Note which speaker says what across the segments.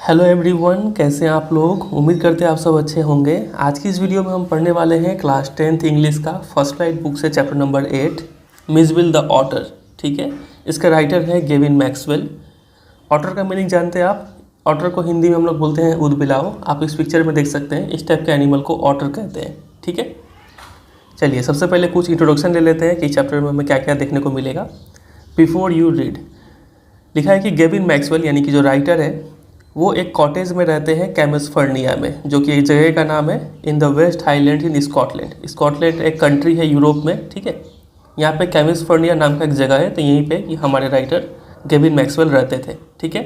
Speaker 1: Hello everyone, कैसे हैं आप लोग। उम्मीद करते हैं आप सब अच्छे होंगे। आज की इस वीडियो में हम पढ़ने वाले हैं क्लास 10th इंग्लिश का फर्स्ट लाइट बुक से चैप्टर नंबर 8 मिसविल द ऑटर। ठीक है, इसका राइटर है गेविन मैक्सवेल। ऑटर का मीनिंग जानते हैं आप। ऑटर को हिंदी में हम लोग बोलते हैं ऊदबिलाव। आप इस पिक्चर में देख सकते हैं, इस टाइप के एनिमल को ऑटर कहते हैं। ठीक है, चलिए सबसे पहले कुछ इंट्रोडक्शन ले लेते हैं कि चैप्टर में हमें क्या क्या देखने को मिलेगा। बिफोर यू रीड, लिखा है कि गेविन मैक्सवेल यानी कि जो राइटर है वो एक कॉटेज में रहते हैं कैम्सफर्निया में, जो कि एक जगह का नाम है in the West Highland in Scotland. Scotland एक कंट्री है यूरोप में। ठीक है, यहाँ पे कैम्सफर्निया नाम का एक जगह है, तो यहीं पे हमारे राइटर गेविन मैक्सवेल रहते थे। ठीक है,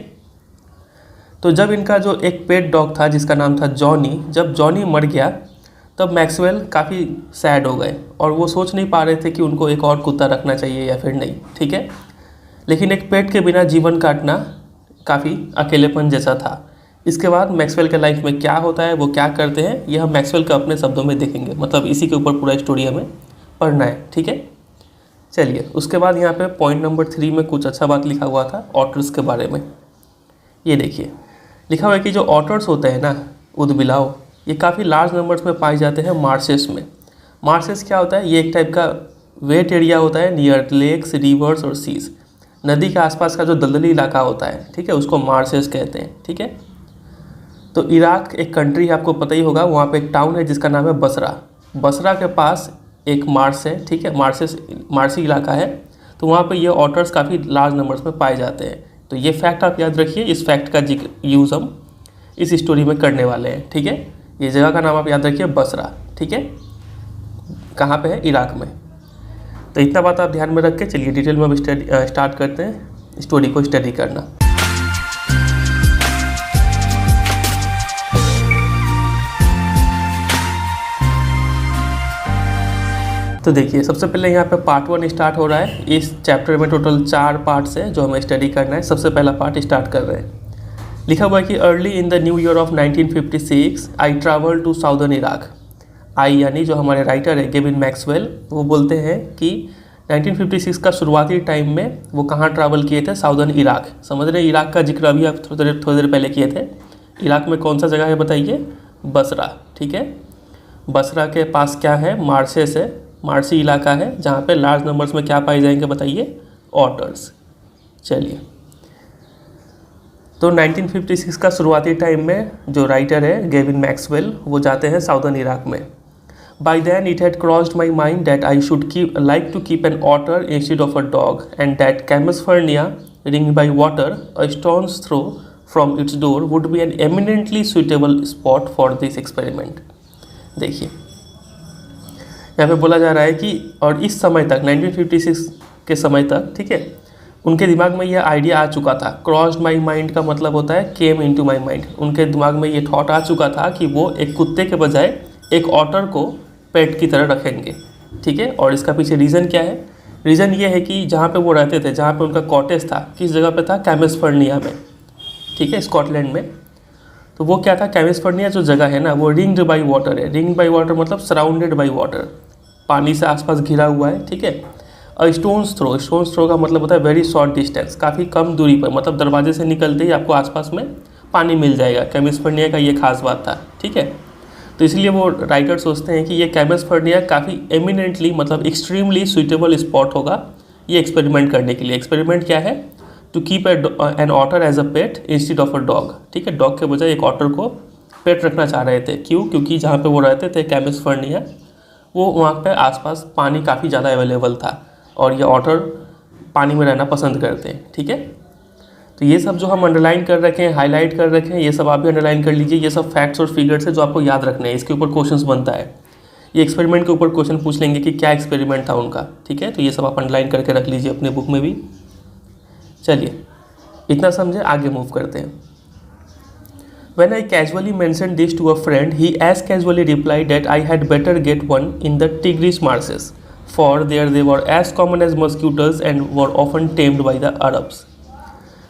Speaker 1: तो जब इनका जो एक पेट डॉग था जिसका नाम था जॉनी, जब जॉनी मर गया तब मैक्सवेल काफ़ी सैड हो गए और वो सोच नहीं पा रहे थे कि उनको एक और कुत्ता रखना चाहिए या फिर नहीं। ठीक है, लेकिन एक पेट के बिना जीवन काटना काफ़ी अकेलेपन जैसा था। इसके बाद मैक्सवेल के लाइफ में क्या होता है, वो क्या करते हैं, ये हम मैक्सवेल के अपने शब्दों में देखेंगे। मतलब इसी के ऊपर पूरा स्टोरी हमें पढ़ना है। ठीक है, चलिए उसके बाद यहाँ पे पॉइंट नंबर 3 में कुछ अच्छा बात लिखा हुआ था ऑटर्स के बारे में। ये देखिए, लिखा हुआ है कि जो ऑटर्स होते हैं ना, ऊदबिलाव, ये काफ़ी लार्ज नंबर्स में पाए जाते हैं मार्शेस में। मार्शेस क्या होता है, ये एक टाइप का वेट एरिया होता है नियर लेक्स, रिवर्स और सीज। नदी के आसपास का जो दलदली इलाका होता है, ठीक है, उसको मार्शेस कहते हैं। ठीक है, तो इराक एक कंट्री है, आपको पता ही होगा। वहाँ पे एक टाउन है जिसका नाम है बसरा। बसरा के पास एक मार्श है। ठीक है, मार्शी इलाका है, तो वहाँ पे ये ऑटर्स काफ़ी लार्ज नंबर्स में पाए जाते हैं। तो ये फैक्ट आप याद रखिए, इस फैक्ट का यूज़ हम इस स्टोरी में करने वाले हैं। ठीक है, ये जगह का नाम आप याद रखिए, बसरा। ठीक है, कहाँ पे है, इराक में। तो इतना बात आप ध्यान में रख के चलिए डिटेल में अब स्टार्ट करते हैं स्टोरी को स्टडी करना। तो देखिए, सबसे पहले यहाँ पे पार्ट 1 स्टार्ट हो रहा है। इस चैप्टर में टोटल 4 पार्ट्स हैं जो हमें स्टडी करना है। सबसे पहला पार्ट स्टार्ट कर रहे हैं। लिखा हुआ है कि early in the new year of 1956 I travel to southern Iraq. I यानी जो हमारे राइटर है गेविन मैक्सवेल, वो बोलते हैं कि 1956 का शुरुआती टाइम में वो कहाँ ट्रैवल किए थे, साउदर्न इराक। समझ रहे हैं, इराक का जिक्र अभी आप थोड़ी देर पहले किए थे। इराक में कौन सा जगह है बताइए, बसरा। ठीक है, बसरा के पास क्या है, मार्शेस है, मार्शी इलाका है, जहाँ पे लार्ज नंबर्स में क्या पाए जाएंगे बताइए, ऑटर्स। चलिए, तो 1956 का शुरुआती टाइम में जो राइटर है गेविन मैक्सवेल, वो जाते हैं साउदर्न इराक में। By then it had crossed my mind that I should like to keep an otter instead of a dog, and that Campasfernia, ringed by water, a stone's throw from its door, would be an eminently suitable spot for this experiment. देखिए, यहाँ पे बोला जा रहा है कि और इस समय तक 1956 के समय तक, ठीक है, उनके दिमाग में यह आइडिया आ चुका था। क्रॉस्ड माई माइंड का मतलब होता है केम इनटू माई माइंड। उनके दिमाग में ये थॉट आ चुका था कि वो एक कुत्ते के बजाय एक ऑटर को पेट की तरह रखेंगे। ठीक है, और इसका पीछे रीज़न क्या है, रीज़न ये है कि जहाँ पे वो रहते थे, जहाँ पे उनका कॉटेज था, किस जगह पे था, कैम्सफर्निया में। ठीक है, स्कॉटलैंड में। तो वो क्या था, कैम्सफर्निया जो जगह है ना, वो रिंग्ड बाई वाटर है। रिंग्ड बाई वाटर मतलब सराउंडेड बाई वाटर, पानी से आसपास घिरा हुआ है। ठीक है, और स्टोन्स थ्रो का मतलब होता है वेरी शॉर्ट डिस्टेंस, काफ़ी कम दूरी पर, मतलब दरवाजे से निकलते ही आपको आसपास में पानी मिल जाएगा। कैम्सफर्निया का ये खास बात था। ठीक है, तो इसलिए वो राइटर सोचते हैं कि ये कैम्सफर्निया काफ़ी एमिनेंटली, मतलब एक्सट्रीमली सूटेबल स्पॉट होगा ये एक्सपेरिमेंट करने के लिए। एक्सपेरिमेंट क्या है, to keep an otter as a pet instead of a dog. ठीक है, डॉग के बजाय एक ऑटर को पेट रखना चाह रहे थे। क्यों, क्योंकि जहाँ पे वो रहते थे कैम्सफर्निया, वो वहाँ पे आसपास पानी काफ़ी ज़्यादा अवेलेबल था और ये ऑटर पानी में रहना पसंद करते हैं। ठीक है, तो ये सब जो हम अंडरलाइन कर रखे हैं, हाईलाइट कर रखे हैं, ये सब आप भी अंडरलाइन कर लीजिए। ये सब फैक्ट्स और फिगर्स है जो आपको याद रखने हैं। इसके ऊपर क्वेश्चंस बनता है। ये एक्सपेरिमेंट के ऊपर क्वेश्चन पूछ लेंगे कि क्या एक्सपेरिमेंट था उनका। ठीक है, तो ये सब आप अंडरलाइन करके रख लीजिए अपने बुक में भी। चलिए, इतना समझे, आगे मूव करते हैं। When I casually mentioned this to a friend, he as casually replied that I had better get one in the Tigris marshes, for there they were as common as mosquitoes and were often tamed by the Arabs.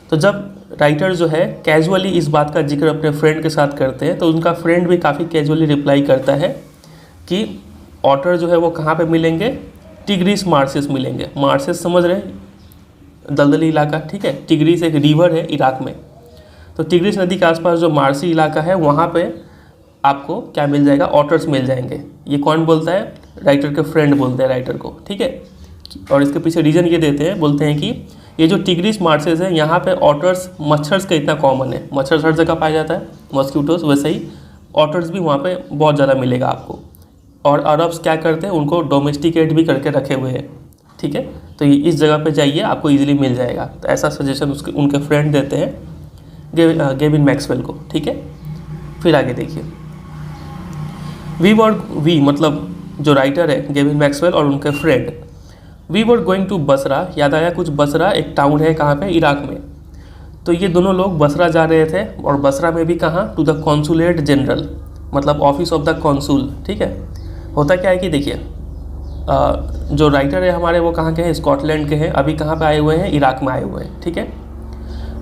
Speaker 1: तो जब writer जो है casually इस बात का जिक्र अपने friend के साथ करते हैं, तो उनका फ्रेंड भी काफ़ी कैजुअली रिप्लाई करता है कि ऑटर जो है वो कहाँ पे मिलेंगे, टिग्रिस मार्शेस मिलेंगे। मार्शेस समझ रहे हैं, दलदली इलाका। ठीक है, टिग्रिस एक रिवर है इराक में। तो टिग्रिस नदी के आसपास जो मार्सी इलाका है वहाँ पे आपको क्या मिल जाएगा, ऑटर्स मिल जाएंगे। ये कौन बोलता है, राइटर के फ्रेंड बोलते हैं राइटर को, ठीक है। और इसके पीछे रीज़न ये देते हैं, बोलते हैं कि ये जो टिग्रिस मार्सेस है यहाँ पे ऑटर्स, मच्छर्स का इतना कॉमन है, मच्छर हर जगह पाया जाता है, मॉस्किटोस, वैसे ही ऑटर्स भी वहाँ पे बहुत ज़्यादा मिलेगा आपको। और अरब्स क्या करते हैं, उनको डोमेस्टिकेट भी करके रखे हुए हैं, ठीक है। तो ये इस जगह पे जाइए, आपको इजीली मिल जाएगा। तो ऐसा सजेशन उसके उनके फ्रेंड देते हैं गेविन मैक्सवेल को, ठीक है। फिर आगे देखिए, वी मतलब जो राइटर है गेविन मैक्सवेल और उनके friend, we were going to Basra, याद आया कुछ, बसरा एक टाउन है कहाँ पे, इराक में। तो ये दोनों लोग बसरा जा रहे थे, और बसरा में भी कहाँ, टू द कॉन्सुलेट जनरल, मतलब ऑफिस ऑफ द कॉन्सुल, ठीक है। होता क्या है कि देखिए, जो राइटर है हमारे वो कहाँ के हैं, स्कॉटलैंड के हैं, अभी कहाँ पे आए हुए हैं, इराक में आए हुए हैं, ठीक है।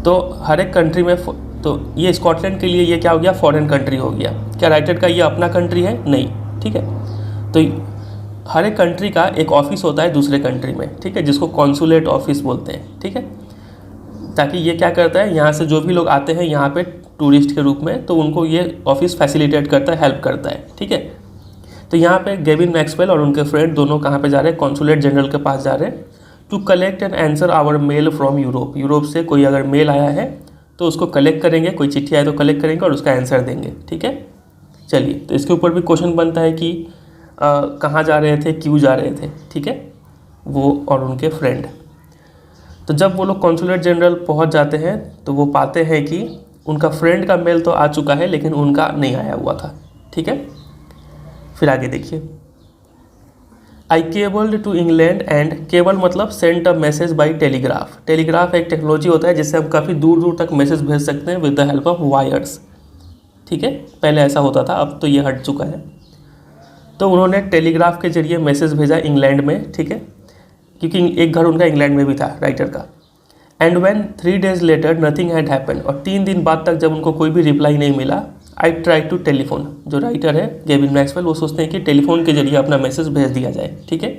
Speaker 1: तो हर एक कंट्री में, तो ये स्कॉटलैंड के लिए ये क्या हो गया, फॉरेन कंट्री हो गया। क्या राइटर का ये अपना कंट्री है, नहीं, ठीक है। तो हर एक कंट्री का एक ऑफिस होता है दूसरे कंट्री में, ठीक है, जिसको कॉन्सुलेट ऑफिस बोलते हैं, ठीक है। ताकि ये क्या करता है, यहाँ से जो भी लोग आते हैं यहाँ पे टूरिस्ट के रूप में, तो उनको ये ऑफिस फैसिलिटेट करता है, हेल्प करता है, ठीक है। तो यहाँ पे गेविन मैक्सवेल और उनके फ्रेंड दोनों कहाँ पे जा रहे हैं, कॉन्सुलेट जनरल के पास जा रहे हैं, to collect and answer our mail from Europe. Europe से कोई अगर मेल आया है तो उसको कलेक्ट करेंगे, कोई चिट्ठी आए तो कलेक्ट करेंगे और उसका आंसर देंगे, ठीक है। चलिए, तो इसके ऊपर भी क्वेश्चन बनता है कि कहाँ जा रहे थे, क्यों जा रहे थे, ठीक है, वो और उनके फ्रेंड। तो जब वो लोग कॉन्सुलेट जनरल पहुँच जाते हैं तो वो पाते हैं कि उनका फ्रेंड का मेल तो आ चुका है लेकिन उनका नहीं आया हुआ था, ठीक है। फिर आगे देखिए, I cabled to England and, cable मतलब send a message by telegraph. Telegraph एक टेक्नोलॉजी होता है जिससे हम काफ़ी दूर दूर तक मैसेज भेज सकते हैं with the help of wires, ठीक है। पहले ऐसा होता था, अब तो ये हट चुका है। तो उन्होंने टेलीग्राफ के जरिए मैसेज भेजा इंग्लैंड में, ठीक है, क्योंकि एक घर उनका इंग्लैंड में भी था राइटर का। And when 3 days later nothing had happen, और 3 दिन बाद तक जब उनको कोई भी रिप्लाई नहीं मिला, आई ट्राई टू टेलीफोन, जो राइटर है गेविन मैक्सवेल वो सोचते हैं कि टेलीफोन के जरिए अपना मैसेज भेज दिया जाए, ठीक है।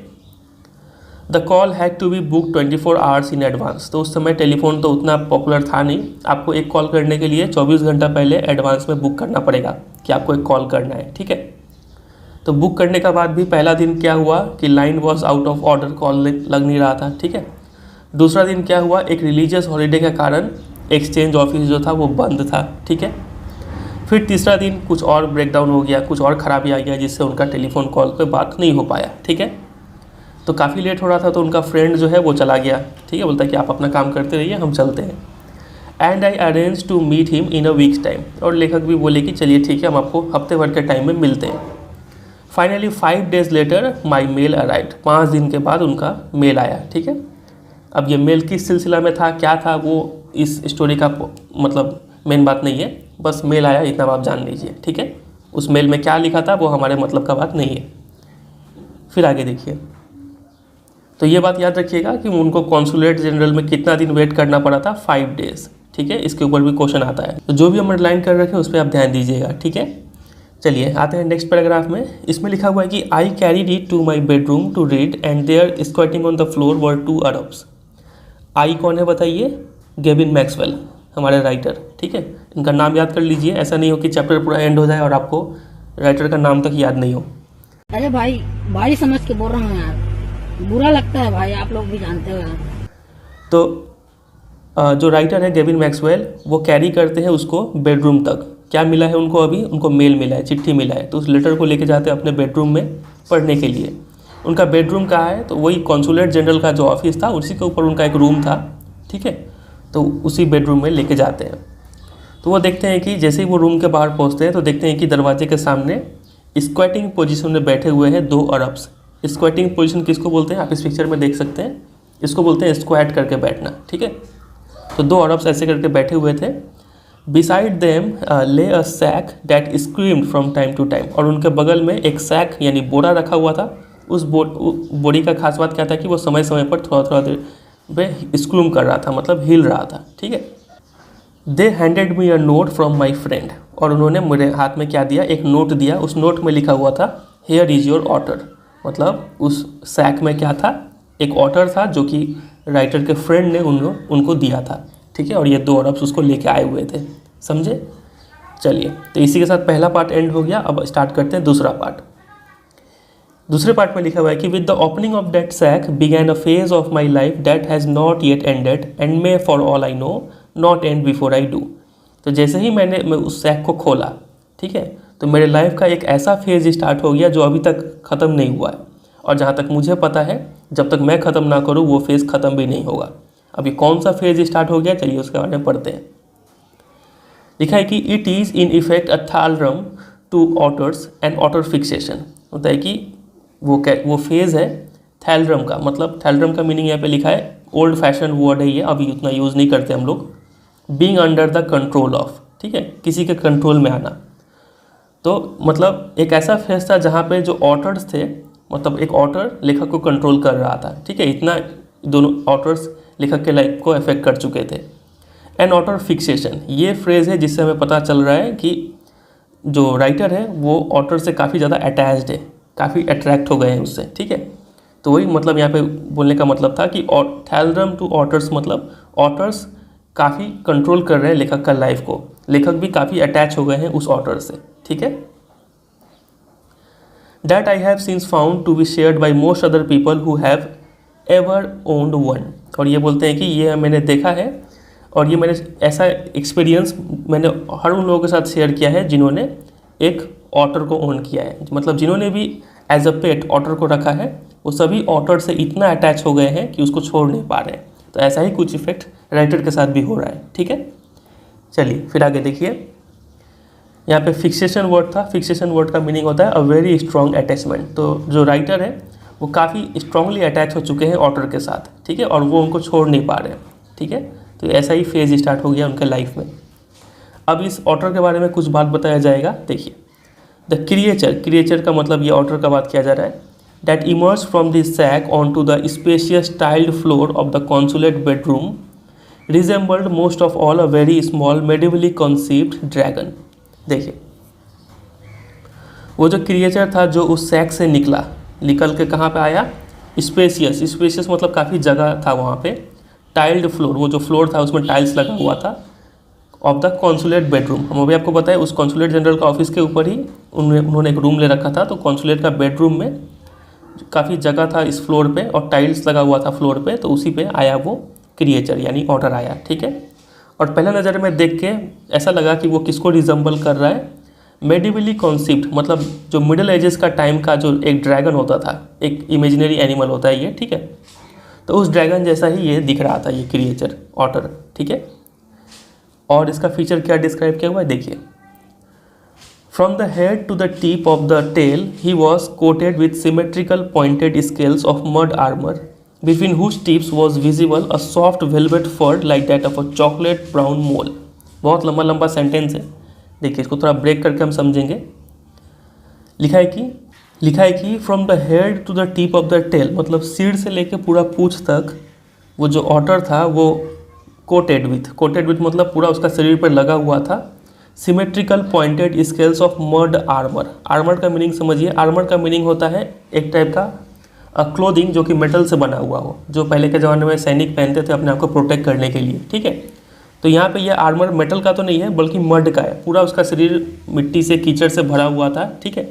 Speaker 1: The call had to be book 24 hours in advance. तो उस समय टेलीफोन तो उतना पॉपुलर था नहीं, आपको एक कॉल करने के लिए 24 घंटा पहले एडवांस में बुक करना पड़ेगा कि आपको एक कॉल करना है, ठीक है। तो बुक करने का बाद भी पहला दिन क्या हुआ कि line was out of order, call लग नहीं रहा था, ठीक है। दूसरा दिन क्या हुआ, एक रिलीजियस हॉलीडे के कारण एक्सचेंज ऑफिस जो था वो बंद था, ठीक है। फिर तीसरा दिन कुछ और ब्रेकडाउन हो गया, कुछ और ख़राबी आ गया जिससे उनका टेलीफोन कॉल पे बात नहीं हो पाया, ठीक है। तो काफ़ी लेट हो रहा था तो उनका फ्रेंड जो है वो चला गया, ठीक है, बोलता है कि आप अपना काम करते रहिए, हम चलते हैं। And I arrange to meet him in a week's time, और लेखक भी बोले कि चलिए ठीक है, हम आपको हफ्ते भर के टाइम में मिलते हैं। Finally 5 days later my mail arrived, 5 दिन के बाद उनका मेल आया, ठीक है। अब ये मेल किस सिलसिला में था, क्या था, वो इस स्टोरी का मतलब मेन बात नहीं है, बस मेल आया इतना आप जान लीजिए, ठीक है। उस मेल में क्या लिखा था वो हमारे मतलब का बात नहीं है। फिर आगे देखिए, तो ये बात याद रखिएगा कि उनको कॉन्सुलेट जनरल में कितना दिन वेट करना पड़ा था, 5 days, ठीक है। इसके ऊपर भी क्वेश्चन आता है, तो जो भी हम अंडरलाइन कर रखे हैं उस पर आप ध्यान दीजिएगा, ठीक है। चलिए आते हैं नेक्स्ट पैराग्राफ में। इसमें लिखा हुआ है कि I carried it to my bedroom to read and there squatting on the floor were 2 Arabs। आई कौन है बताइए, गेविन मैक्सवेल, हमारे राइटर, ठीक है। इनका नाम याद कर लीजिए, ऐसा नहीं हो कि चैप्टर पूरा एंड हो जाए और आपको राइटर का नाम तक याद नहीं हो।
Speaker 2: अरे भाई, भाई समझ के बोल रहा हूँ यार, बुरा लगता है भाई, आप लोग भी जानते हो यार।
Speaker 1: तो जो राइटर है गेविन मैक्सवेल वो कैरी करते हैं उसको बेडरूम तक। क्या मिला है उनको, अभी उनको मेल मिला है, चिट्ठी मिला है, तो उस लेटर को लेके जाते हैं अपने बेडरूम में पढ़ने के लिए। उनका बेडरूम कहाँ है, तो वही कॉन्सुलेट जनरल का जो ऑफिस था उसी के ऊपर उनका एक रूम था, ठीक है। तो उसी बेडरूम में लेके जाते हैं। तो वो देखते हैं कि जैसे ही वो रूम के बाहर पहुंचते हैं तो देखते हैं कि दरवाजे के सामने स्क्वाटिंग पोजीशन में बैठे हुए हैं 2 अरब्स। स्क्वाटिंग पोजीशन किसको बोलते हैं, आप इस पिक्चर में देख सकते हैं, इसको बोलते हैं स्क्वाट करके बैठना, ठीक है। तो 2 अरब्स ऐसे करके बैठे हुए थे। Beside them lay a sack that screamed from time to time, और उनके बगल में एक सैक यानी बोरा रखा हुआ था। उस बोरी का खास बात क्या था कि वो समय समय पर थोड़ा थोड़ा देर में स्क्रूम कर रहा था, मतलब हिल रहा था, ठीक है। They handed me a note from my friend, और उन्होंने मेरे हाथ में क्या दिया, एक नोट दिया। उस नोट में लिखा हुआ था हेयर इज़ योर ऑटर, मतलब उस सैक में क्या था, एक ऑटर था जो कि राइटर के फ्रेंड ने उनको दिया था, ठीक है। और ये 2 अरब्स उसको लेके आए हुए थे। समझे? चलिए, तो इसी के साथ पहला पार्ट एंड हो गया। अब स्टार्ट करते हैं दूसरा पार्ट। दूसरे पार्ट में लिखा हुआ है कि with the opening of that sack began a phase of my life that has not yet ended and may for all I know not end before I do. तो जैसे ही मैं उस सैक को खोला, ठीक है, तो मेरे लाइफ का एक ऐसा फेज स्टार्ट हो गया जो अभी तक ख़त्म नहीं हुआ है, और जहाँ तक मुझे पता है जब तक मैं ख़त्म ना करूँ वो फेज़ ख़त्म भी नहीं होगा। अभी कौन सा फेज स्टार्ट हो गया, चलिए उसके बारे में पढ़ते हैं। लिखा है कि it is in effect a thraldom to otters and otter fixation. होता है कि वो फेज़ है थैलरम का, मतलब थैलरम का मीनिंग यहाँ पे लिखा है, ओल्ड फैशन वर्ड है ये, अभी उतना यूज़ नहीं करते हम लोग। Being under the control of, ठीक है, किसी के कंट्रोल में आना। तो मतलब एक ऐसा फेज था जहाँ पे जो ऑटर्स थे, मतलब एक ऑटर लेखक को कंट्रोल कर रहा था, ठीक है, इतना दोनों ऑटर्स लेखक के लाइफ को अफेक्ट कर चुके थे। एंड ऑटर फिक्सेशन, ये फ्रेज़ है जिससे हमें पता चल रहा है कि जो राइटर है वो ऑटर से काफ़ी ज़्यादा अटैच्ड है, काफ़ी अट्रैक्ट हो गए हैं उससे, ठीक है। तो वही मतलब यहाँ पे बोलने का मतलब था कि थैलरम टू ऑटर्स, मतलब ऑटर्स काफ़ी कंट्रोल कर रहे हैं लेखक का लाइफ को, लेखक भी काफ़ी अटैच हो गए हैं उस ऑटर से, ठीक है। That I have since found to be shared by most other people who have ever owned one. और ये बोलते हैं कि ये मैंने देखा है और ये मैंने ऐसा एक्सपीरियंस मैंने हर उन लोगों के साथ शेयर किया है जिन्होंने एक ऑटर को ओन किया है, मतलब जिन्होंने भी एज अ पेट ऑटर को रखा है वो सभी ऑटर से इतना अटैच हो गए हैं कि उसको छोड़ नहीं पा रहे हैं। तो ऐसा ही कुछ इफेक्ट राइटर के साथ भी हो रहा है, ठीक है। चलिए फिर आगे देखिए, यहाँ पे फिक्सेशन वर्ड था। फिक्सेशन वर्ड का मीनिंग होता है अ वेरी स्ट्रॉन्ग अटैचमेंट। तो जो राइटर है वो काफ़ी स्ट्रांगली अटैच हो चुके हैं ऑटर के साथ, ठीक है, और वो उनको छोड़ नहीं पा रहे हैं, ठीक है। तो ऐसा ही फेज स्टार्ट हो गया उनके लाइफ में। अब इस ऑटर के बारे में कुछ बात बताया जाएगा। देखिए, द क्रिएचर का मतलब ये ऑटर का बात किया जा रहा है, that emerge from this sack on to the spacious tiled floor of the consulate bedroom resembled most of all a very small medievally conceived dragon. देखिए, वो जो क्रिएचर था जो उस सैक से निकल के कहाँ पे आया, स्पेशियस मतलब काफ़ी जगह था वहाँ पे। टाइल्ड फ्लोर, वो जो फ्लोर था उसमें टाइल्स लगा हुआ था। ऑफ द कॉन्सुलेट बेडरूम, हम अभी आपको बताएं उस कॉन्सुलेट जनरल का ऑफिस के ऊपर ही उन्होंने एक रूम ले रखा था। तो कॉन्सुलेट का बेडरूम में काफ़ी जगह था इस फ्लोर पे और टाइल्स लगा हुआ था फ्लोर पे, तो उसी पे आया वो क्रिएचर यानी ऑटर आया, ठीक है। और पहला नज़र में देख के ऐसा लगा कि वो किसको रिजेंबल कर रहा है, मेडिवली कॉन्सिप्ट, मतलब जो मिडिल एजेस का टाइम का जो एक ड्रैगन होता था, एक इमेजिनरी एनिमल होता है ये, ठीक है। तो उस ड्रैगन जैसा ही ये दिख रहा था ये क्रिएचर ऑटर, ठीक है। और इसका फीचर क्या डिस्क्राइब किया हुआ है, देखिए, from the head to the tip of the tail he was coated with symmetrical pointed scales of mud armour between whose tips was visible a soft velvet fur like that of a chocolate brown mole. बहुत लंबा sentence है, देखिए इसको थोड़ा break करके हम समझेंगे। लिखा है कि from the head to the tip of the tail, मतलब सिर से लेके पूरा पूंछ तक वो जो ऑटर था वो कोटेड विथ मतलब पूरा उसका शरीर पर लगा हुआ था symmetrical pointed scales of mud armour का मीनिंग समझिए। आर्मर का मीनिंग होता है एक टाइप का क्लोथिंग जो कि मेटल से बना हुआ हो, जो पहले के ज़माने में सैनिक पहनते थे अपने आप को प्रोटेक्ट करने के लिए, ठीक है। तो यहाँ पे ये आर्मर मेटल का तो नहीं है बल्कि मड का है, पूरा उसका शरीर मिट्टी से कीचड़ से भरा हुआ था, ठीक है।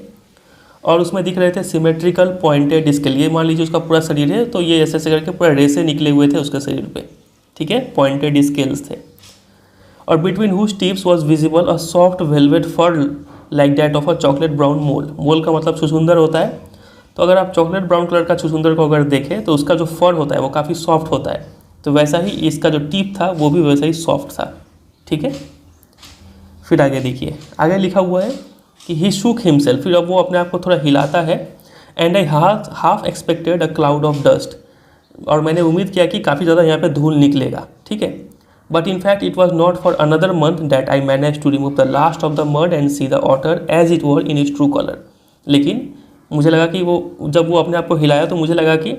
Speaker 1: और उसमें दिख रहे थे सिमेट्रिकल पॉइंटेड स्केल, ये मान लीजिए उसका पूरा शरीर है तो ये ऐसे करके पूरा रेसे निकले हुए थे उसके शरीर पे, ठीक है, पॉइंटेड स्केल्स थे। और between whose tips was visible a soft velvet fur like that of a chocolate brown mole का मतलब छुछुंदर होता है। तो अगर आप चॉकलेट ब्राउन कलर का छुछुंदर को अगर देखें तो उसका जो फर होता है वो काफ़ी सॉफ्ट होता है, तो वैसा ही इसका जो टिप था वो भी वैसा ही सॉफ्ट था, ठीक है। फिर आगे देखिए, आगे लिखा हुआ है कि ही शूक हिमसेल्फ, फिर अब वो अपने आप को थोड़ा हिलाता है। And I half expected a cloud of dust, और मैंने उम्मीद किया कि काफ़ी ज़्यादा यहाँ पे धूल निकलेगा, ठीक है। But in fact it was not for another month that I manage to remove the last of the mud and see the otter as it were in its true colour. लेकिन मुझे लगा कि वो जब वो अपने आप को हिलाया तो मुझे लगा कि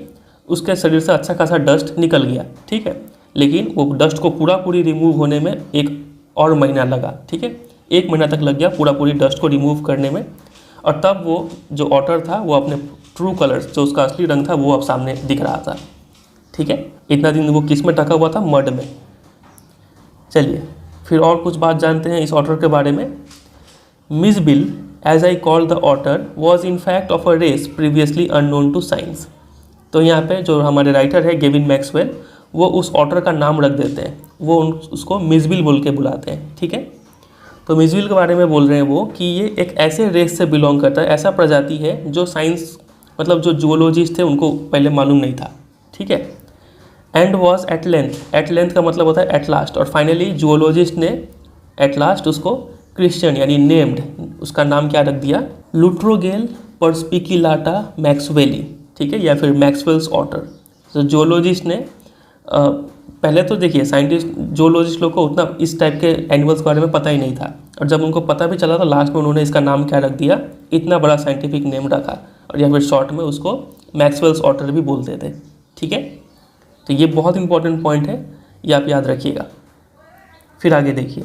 Speaker 1: उसके शरीर से अच्छा खासा डस्ट निकल गया, ठीक है। लेकिन वो डस्ट को पूरी रिमूव होने में एक और महीना लगा, ठीक है, 1 महीना तक लग गया पूरी डस्ट को रिमूव करने में। और तब वो जो ऑटर था वो अपने ट्रू कलर्स, जो उसका असली रंग था, वो अब सामने दिख रहा था, ठीक है। इतना दिन वो किस में ढका हुआ था, मड में। चलिए फिर और कुछ बात जानते हैं इस ऑटर के बारे में। Mijbil, as I call the otter, was in fact of a race previously unknown to science. तो यहाँ पे जो हमारे राइटर है गेविन मैक्सवेल, वो उस ऑटर का नाम रख देते हैं, वो उसको मिस बिल बोल के बुलाते हैं, ठीक है। तो मिस बिल के बारे में बोल रहे हैं वो कि ये एक ऐसे रेस से बिलोंग करता है, ऐसा प्रजाति है जो साइंस मतलब जो जूलॉजिस्ट थे उनको पहले मालूम नहीं था, ठीक है। एंड वॉज एट लेंथ का मतलब होता है एट लास्ट, और फाइनली जूलॉजिस्ट ने एट लास्ट उसको क्रिश्चियन यानी नेम्ड, उसका नाम क्या रख दिया, लुट्रोगेल परस्पिकिलाटा मैक्सवेली, ठीक है, या फिर मैक्सवेल्स ऑटर। तो जूलॉजिस्ट ने पहले तो देखिए साइंटिस्ट जूलॉजिस्ट लोग को उतना इस टाइप के एनिमल्स के बारे में पता ही नहीं था, और जब उनको पता भी चला तो लास्ट में उन्होंने इसका नाम क्या रख दिया, इतना बड़ा साइंटिफिक नेम रखा, और या फिर शॉर्ट में उसको मैक्सवेल्स ऑटर भी बोलते थे, ठीक है। तो ये बहुत इंपॉर्टेंट पॉइंट है, ये आप याद रखिएगा। फिर आगे देखिए,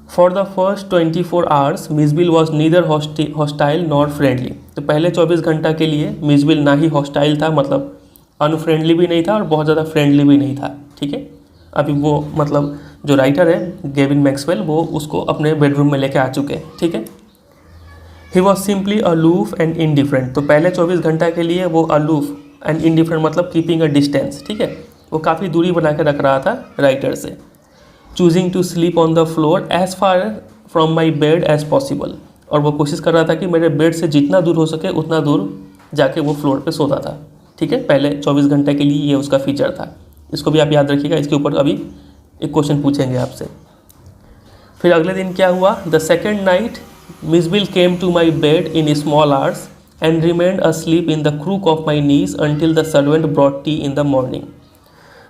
Speaker 1: for the first 24 hours miss bill was neither hostile nor friendly. तो पहले 24 घंटा के लिए मिस बिल ना ही हॉस्टाइल था, मतलब अनफ्रेंडली भी नहीं था, और बहुत ज़्यादा फ्रेंडली भी नहीं था, ठीक है। अभी वो मतलब जो राइटर है गेविन मैक्सवेल, वो उसको अपने बेडरूम में लेके आ चुके हैं, ठीक है। He was simply aloof and indifferent. तो पहले 24 घंटा के लिए वो अलूफ एंड इनडिफरेंट मतलब कीपिंग अ डिस्टेंस, ठीक है, वो काफ़ी दूरी बना के रख रहा था राइटर से। Choosing to sleep on the floor as far from my bed as possible, और वो कोशिश कर रहा था कि मेरे बेड से जितना दूर हो सके उतना दूर जाके वो फ्लोर पे सोता था, ठीक है। पहले 24 घंटे के लिए ये उसका फीचर था, इसको भी आप याद रखिएगा, इसके ऊपर अभी एक क्वेश्चन पूछेंगे आपसे। फिर अगले दिन क्या हुआ, the second night Mijbil came to my bed in small hours and remained asleep in the crook of my knees until the servant brought tea in the morning।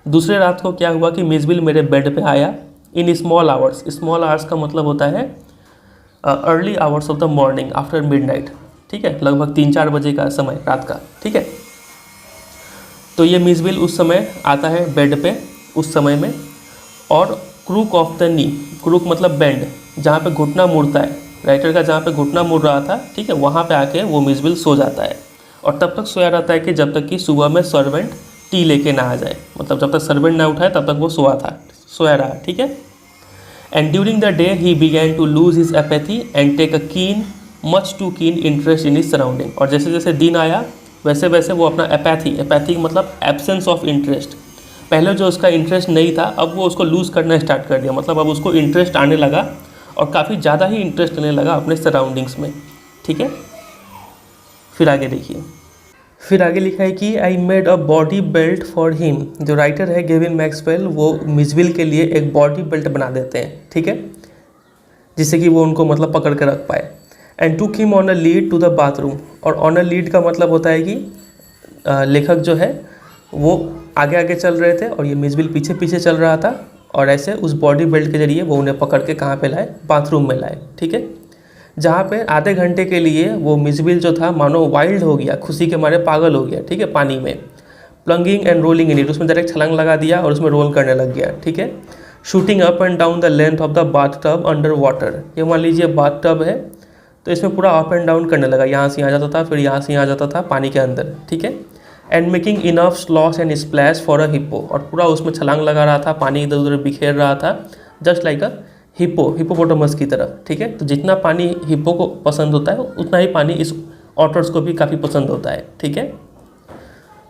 Speaker 1: दूसरे रात को क्या हुआ कि मिस बिल मेरे bed पे आया इन small hours. Small hours का मतलब होता है early hours of the morning after midnight, ठीक है, लगभग 3-4 बजे का समय रात का, ठीक है। तो ये मिस बिल उस समय आता है बेड पे उस समय में, और crook of the knee, crook मतलब बेंड, जहाँ पे घुटना मुड़ता है, राइटर का जहाँ पे घुटना मुड़ रहा था, ठीक है, वहाँ पे आके वो मिस बिल सो जाता है, और तब तक सोया रहता है कि जब तक कि सुबह में सर्वेंट टी लेके ना आ जाए, मतलब जब तक सर्वेंट ना उठाए तब तक वो सोया रहा, ठीक है। And during the day he began to lose his apathy and take a much too keen interest in his surrounding. और जैसे जैसे दिन आया वैसे वैसे वो अपना एपैथी मतलब एब्सेंस ऑफ इंटरेस्ट, पहले जो उसका इंटरेस्ट नहीं था अब वो उसको लूज़ करना स्टार्ट कर दिया, मतलब अब उसको इंटरेस्ट आने लगा, और काफ़ी ज़्यादा ही इंटरेस्ट आने लगा अपने सराउंडिंग्स में, ठीक है। फिर आगे देखिए, फिर आगे लिखा है कि I made a body belt for him. जो राइटर है गेविन मैक्सवेल, वो मिस बिल के लिए एक बॉडी बेल्ट बना देते हैं, ठीक है, जिससे कि वो उनको मतलब पकड़ के रख पाए। And took him on a lead to the bathroom. और ऑन अ लीड का मतलब होता है कि लेखक जो है वो आगे आगे चल रहे थे और ये मिस बिल पीछे पीछे चल रहा था, और ऐसे उस बॉडी बेल्ट के जरिए वो उन्हें पकड़ के कहाँ पे लाए, बाथरूम में लाए, ठीक है। जहाँ पे आधे घंटे के लिए वो मिस बिल जो था मानो वाइल्ड हो गया, खुशी के मारे पागल हो गया, ठीक है, पानी में प्लंगिंग एंड रोलिंग इन इट, उसमें डायरेक्ट छलांग लगा दिया और उसमें रोल करने लग गया, ठीक है। Shooting up and down the length of the bath tub under water. ये मान लीजिए बाथ टब है तो इसमें पूरा अप एंड डाउन करने लगा, यहाँ से यहाँ जाता था, फिर यहाँ से यहाँ जाता था पानी के अंदर, ठीक है। And making enough slosh and splash for a hippo. और पूरा उसमें छलांग लगा रहा था, पानी इधर उधर बिखेर रहा था, जस्ट लाइक अ हिप्पोपोटामस की तरह, ठीक है। तो जितना पानी हिप्पो को पसंद होता है उतना ही पानी इस ऑटर्स को भी काफ़ी पसंद होता है, ठीक है।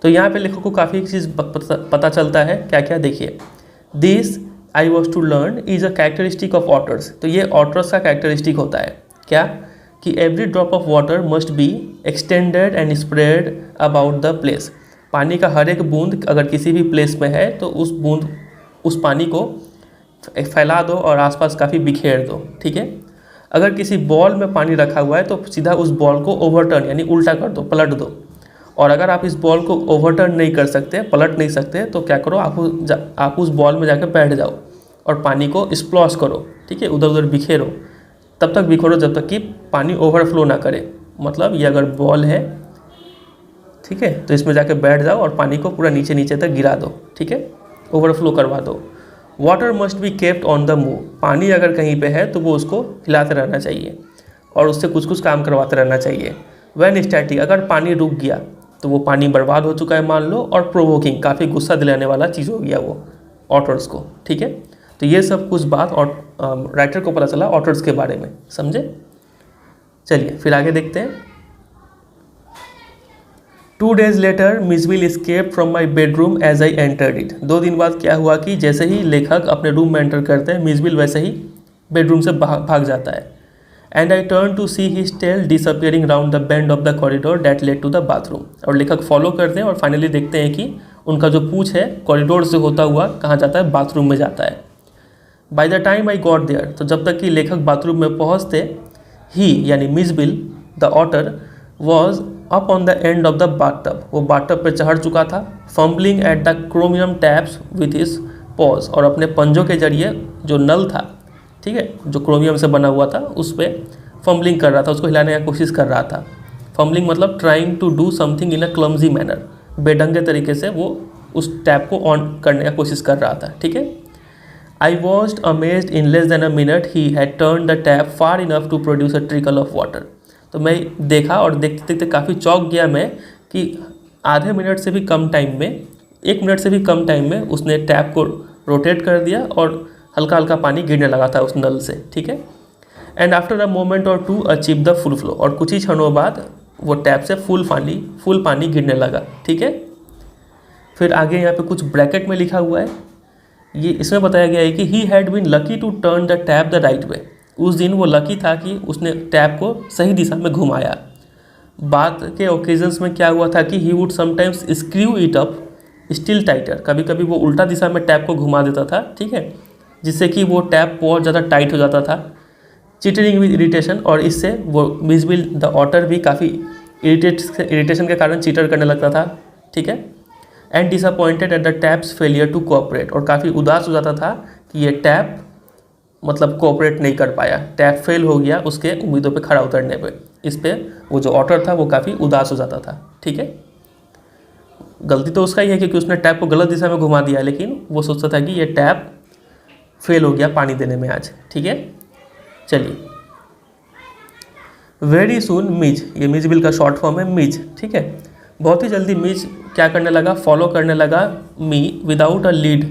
Speaker 1: तो यहाँ पे लेखक को काफ़ी एक चीज़ पता चलता है, क्या क्या देखिए, this I was to learn is a characteristic of otters. तो ये ऑटर्स का कैरेक्टरिस्टिक होता है क्या, कि every drop of water must be extended and spread about the place. पानी का हर एक बूंद अगर किसी भी प्लेस में है तो उस पानी को फैला दो और आसपास काफ़ी बिखेर दो, ठीक है। अगर किसी बॉल में पानी रखा हुआ है तो सीधा उस बॉल को ओवरटर्न यानी उल्टा कर दो, पलट दो। और अगर आप इस बॉल को ओवरटर्न नहीं कर सकते, पलट नहीं सकते, तो क्या करो, आप उस बॉल में जाकर बैठ जाओ और पानी को स्प्लॉश करो, ठीक है, उधर उधर बिखेरो, तब तक बिखरो जब तक कि पानी ओवरफ्लो ना करे। मतलब ये अगर बॉल है, ठीक है, तो इसमें जाके बैठ जाओ और पानी को पूरा नीचे नीचे तक गिरा दो, ठीक है, ओवरफ्लो करवा दो। Water must be kept on the move. पानी अगर कहीं पे है तो वो उसको हिलाते रहना चाहिए और उससे कुछ कुछ काम करवाते रहना चाहिए। व्हेन स्टैटिक, अगर पानी रुक गया तो वो पानी बर्बाद हो चुका है मान लो, और प्रोवोकिंग, काफ़ी गुस्सा दिलाने वाला चीज़ हो गया वो ऑटर्स को, ठीक है। तो तो ये सब कुछ बात और राइटर को पता चला ऑटर्स के बारे में, समझे। चलिए फिर आगे देखते हैं। 2 days later मिसविल escaped from my bedroom as I entered it। 2 दिन बाद क्या हुआ कि जैसे ही लेखक अपने रूम में एंटर करते हैं, मिसविल वैसे ही बेडरूम से भाग जाता है। And I turn to see his tail disappearing round the bend of the corridor that led to the bathroom. और लेखक फॉलो करते हैं और फाइनली देखते हैं कि उनका जो पूछ है कॉरिडोर से होता हुआ कहाँ जाता है, बाथरूम में जाता है। By the time I got there, तो जब तक कि लेखक बाथरूम में पहुँचते, ही यानी Mijbil the otter was up on the end of the bathtub, वो बाथटब पे चढ़ चुका था। Fumbling at the chromium taps with his paws, और अपने पंजों के जरिए जो नल था, ठीक है, जो क्रोमियम से बना हुआ था, उस पर फम्बलिंग कर रहा था, उसको हिलाने की कोशिश कर रहा था। फम्बलिंग मतलब trying to do something in a clumsy manner, बेढंगे तरीके से वो उस टैप को ऑन करने की कोशिश कर रहा था, ठीक है। I was amazed in less than a minute he had turn the tap far enough to produce a trickle of water. तो मैं देखा और देखते देखते काफ़ी चौंक गया मैं कि आधे मिनट से भी कम टाइम में, 1 मिनट से भी कम टाइम में उसने टैप को रोटेट कर दिया और हल्का हल्का पानी गिरने लगा था उस नल से, ठीक है। And after a moment or two achieve the full flow, और कुछ ही क्षणों बाद वो टैप से फुल पानी गिरने लगा, ठीक है। फिर आगे यहाँ पे कुछ ब्रैकेट में लिखा हुआ है, ये इसमें बताया गया है कि he had been lucky to turn the tap the right way. उस दिन वो लकी था कि उसने टैप को सही दिशा में घुमाया। बात के ओकेजन्स में क्या हुआ था कि he would sometimes screw it up still tighter, कभी कभी वो उल्टा दिशा में टैप को घुमा देता था, ठीक है, जिससे कि वो टैप बहुत ज़्यादा टाइट हो जाता था। चिटरिंग विद इरिटेशन, और इससे वो मिसविल द ऑटर भी काफ़ी इरिटेशन के कारण चीटर करने लगता था, ठीक है। And disappointed at the tap's failure to cooperate, और काफ़ी उदास हो जाता था कि ये टैप मतलब कोऑपरेट नहीं कर पाया, टैप फेल हो गया उसके उम्मीदों पे खड़ा उतरने पे। इस पे वो जो ऑटर था वो काफ़ी उदास हो जाता था, ठीक है। गलती तो उसका ही है क्योंकि उसने टैप को गलत दिशा में घुमा दिया, लेकिन वो सोचता था कि ये टैप फेल हो गया पानी देने में आज, ठीक है। चलिए, वेरी सून मिज, ये मिजविल का शॉर्ट फॉर्म है मिज, ठीक है। बहुत ही जल्दी मिज क्या करने लगा, फॉलो करने लगा me without a lead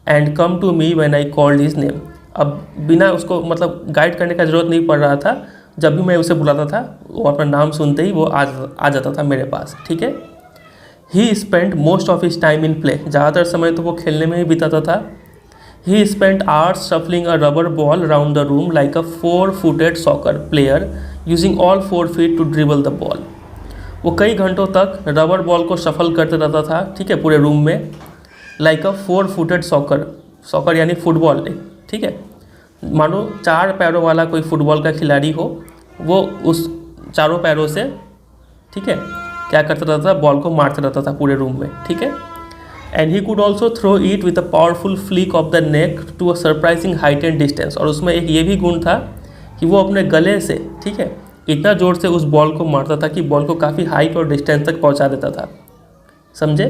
Speaker 1: and come to me when I called his name. अब बिना उसको मतलब गाइड करने का ज़रूरत नहीं पड़ रहा था, जब भी मैं उसे बुलाता था वो अपना नाम सुनते ही वो आ जाता था मेरे पास, ठीक है। He spend most of his time in play, ज़्यादातर समय तो वो खेलने में ही बिताता था। He spend hours shuffling a rubber ball round the room like a 4-footed soccer player using all 4 feet to dribble the ball. वो कई घंटों तक रबर बॉल को शफल करते रहता था, ठीक है, पूरे रूम में, लाइक अ 4-footed सॉकर यानी फुटबॉल, ठीक है। मानो 4 पैरों वाला कोई फुटबॉल का खिलाड़ी हो, वो उस 4 पैरों से, ठीक है, क्या करता रहता था, बॉल को मारता रहता था पूरे रूम में, ठीक है। And he could also throw it with a powerful flick of the neck to a surprising height and distance. और उसमें एक ये भी गुण था कि वो अपने गले से, ठीक है, इतना ज़ोर से उस बॉल को मारता था कि बॉल को काफ़ी हाइट और डिस्टेंस तक पहुंचा देता था, समझे।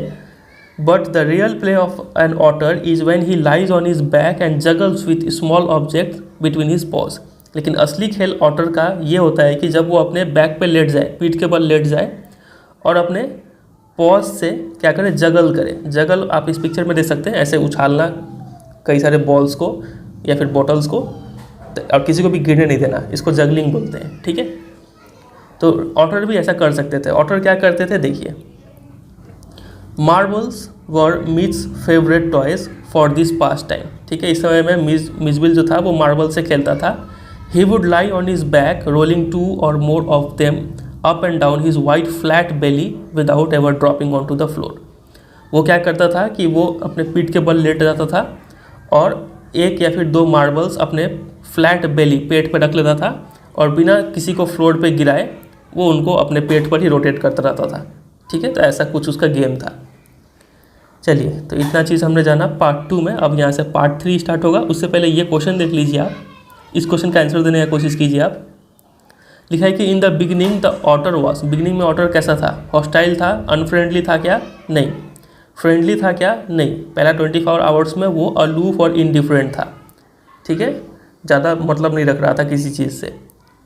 Speaker 1: But the real play of an otter is when he lies on his back and juggles with small object between his paws. लेकिन असली खेल ऑटर का ये होता है कि जब वो अपने बैक पे लेट जाए, पीठ के बल लेट जाए और अपने पॉज से क्या करे, जगल करे। जगल आप इस पिक्चर में देख सकते हैं, ऐसे उछालना कई सारे बॉल्स को या फिर बॉटल्स को, और किसी को भी गिरने नहीं देना, इसको जगलिंग बोलते हैं, ठीक है। तो ऑटर भी ऐसा कर सकते थे। ऑटर क्या करते थे, देखिए, marbles were Mij's favourite toys for this pastime, ठीक है। इस समय में मिजविल जो था वो मार्बल से खेलता था। He would lie on his back rolling 2 or more of them up and down his white flat belly without ever dropping on to the floor. वो क्या करता था कि वो अपने पीठ के बल लेट जाता था और 1 या फिर 2 मार्बल्स अपने फ्लैट बेली, पेट पर रख लेता था, और बिना किसी को फ्लोर पे गिराए वो उनको अपने पेट पर ही रोटेट करता रहता था, ठीक है। तो ऐसा कुछ उसका गेम था। चलिए, तो इतना चीज़ हमने जाना पार्ट 2 में। अब यहाँ से पार्ट 3 स्टार्ट होगा। उससे पहले ये क्वेश्चन देख लीजिए आप, इस क्वेश्चन का आंसर देने की कोशिश कीजिए आप। लिखा है कि in the beginning the otter was, beginning में ऑटर कैसा था, हॉस्टाइल था, अनफ्रेंडली था क्या, नहीं, फ्रेंडली था क्या, नहीं। पहला 24 आवर्स में वो अलूफ और इनडिफरेंट था, ठीक है, ज़्यादा मतलब नहीं रख रहा था किसी चीज़ से।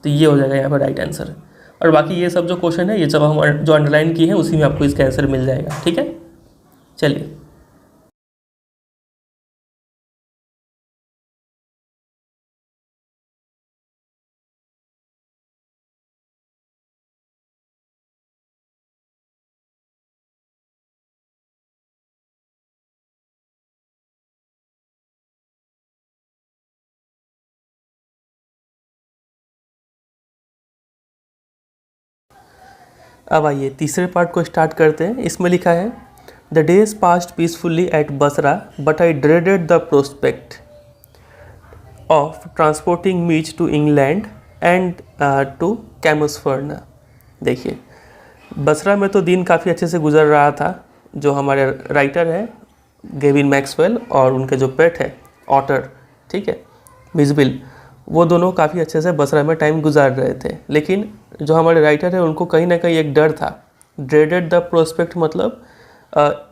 Speaker 1: तो ये हो जाएगा यहाँ पर राइट आंसर। और बाकी ये सब जो क्वेश्चन है, ये सब हम जो अंडरलाइन किए हैं उसी में आपको इसका आंसर मिल जाएगा, ठीक है। चलिए। अब आइए तीसरे पार्ट को स्टार्ट करते हैं। इसमें लिखा है the days passed peacefully at Basra but I dreaded the prospect of transporting meat to England and to Camusfearna. देखिए बसरा में तो दिन काफ़ी अच्छे से गुजर रहा था। जो हमारे राइटर है गेविन मैक्सवेल और उनके जो पेट है ऑटर, ठीक है, मिसबिल, वो दोनों काफ़ी अच्छे से बसरा में टाइम गुजार रहे थे। लेकिन जो हमारे राइटर है उनको कहीं ना कहीं एक डर था। ड्रेडेड द प्रोस्पेक्ट मतलब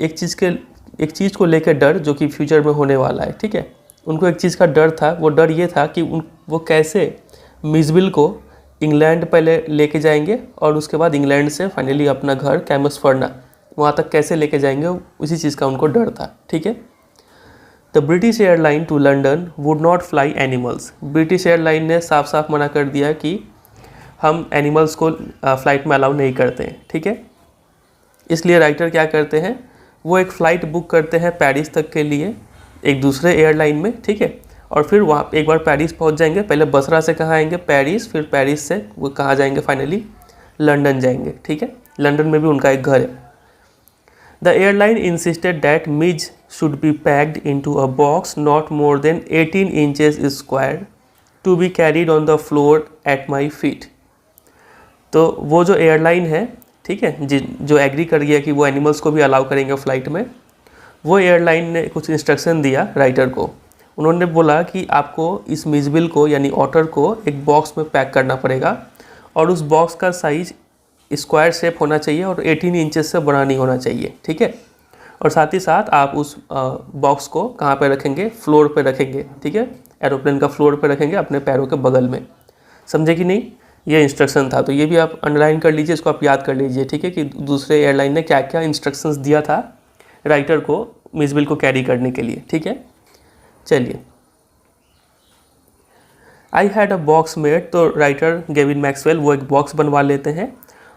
Speaker 1: एक चीज़ को लेकर डर जो कि फ्यूचर में होने वाला है, ठीक है। उनको एक चीज़ का डर था। वो डर ये था कि वो कैसे मिसबिल को इंग्लैंड पहले लेके जाएंगे और उसके बाद इंग्लैंड से फाइनली अपना घर कैमसफर्ना वहाँ तक कैसे लेके जाएंगे, उसी चीज़ का उनको डर था, ठीक है। The British airline to London would not fly animals. British airline ने साफ साफ मना कर दिया कि हम एनिमल्स को फ़्लाइट में अलाउ नहीं करते हैं, ठीक है। इसलिए राइटर क्या करते हैं, वो एक फ़्लाइट बुक करते हैं पेरिस तक के लिए एक दूसरे एयरलाइन में, ठीक है। और फिर वहाँ एक बार पेरिस पहुँच जाएंगे। पहले बसरा से कहाँ आएंगे, पेरिस, फिर पेरिस से वो कहाँ जाएंगे, फाइनली लंदन जाएंगे, ठीक है। लंदन में भी उनका एक घर है। The airline insisted that Mij should be packed into a box not more than 18 inches square to be carried on the floor at my feet. तो वो जो एयरलाइन है, ठीक है, जो एग्री कर गया कि वो एनिमल्स को भी अलाउ करेंगे फ़्लाइट में, वो एयरलाइन ने कुछ इंस्ट्रक्शन दिया राइटर को। उन्होंने बोला कि आपको इस मिसबिल को यानी ऑटर को एक बॉक्स में पैक करना पड़ेगा और उस बॉक्स का साइज़ स्क्वायर शेप होना चाहिए और 18 इंचेस से बड़ा नहीं होना चाहिए, ठीक है। और साथ ही साथ आप उस बॉक्स को कहाँ पे रखेंगे, फ्लोर पे रखेंगे, ठीक है। एरोप्लेन का फ्लोर पे रखेंगे अपने पैरों के बगल में। समझे कि नहीं, ये इंस्ट्रक्शन था। तो ये भी आप अंडरलाइन कर लीजिए, इसको आप याद कर लीजिए, ठीक है, कि दूसरे एयरलाइन ने क्या क्या इंस्ट्रक्शंस दिया था राइटर को मिसबिल को कैरी करने के लिए, ठीक है। चलिए, I had a box made. तो राइटर गेविन मैक्सवेल वो एक बॉक्स बनवा लेते हैं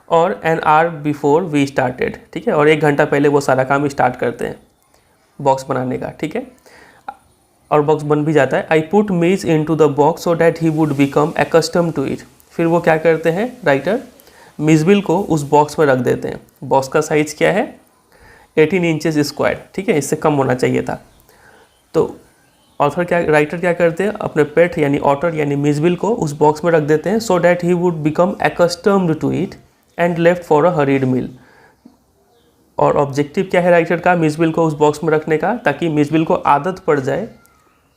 Speaker 1: और an hour before we started, ठीक है। और 1 घंटा पहले वो सारा काम स्टार्ट करते हैं बॉक्स बनाने का, ठीक है। और बॉक्स बन भी जाता है। I put Mij into the box so that he would become accustomed to it. फिर वो क्या करते हैं राइटर, मिसबिल को उस बॉक्स में रख देते हैं। बॉक्स का साइज़ क्या है, 18 इंचेस स्क्वायर, ठीक है, इससे कम होना चाहिए था। तो राइटर क्या करते हैं, अपने पेट यानी ऑटर यानी मिसबिल को उस बॉक्स में रख देते हैं so that he would become accustomed to it and left for a hurried meal. और ऑब्जेक्टिव क्या है राइटर का, मिसबिल को उस बॉक्स में रखने का, ताकि मिसबिल को आदत पड़ जाए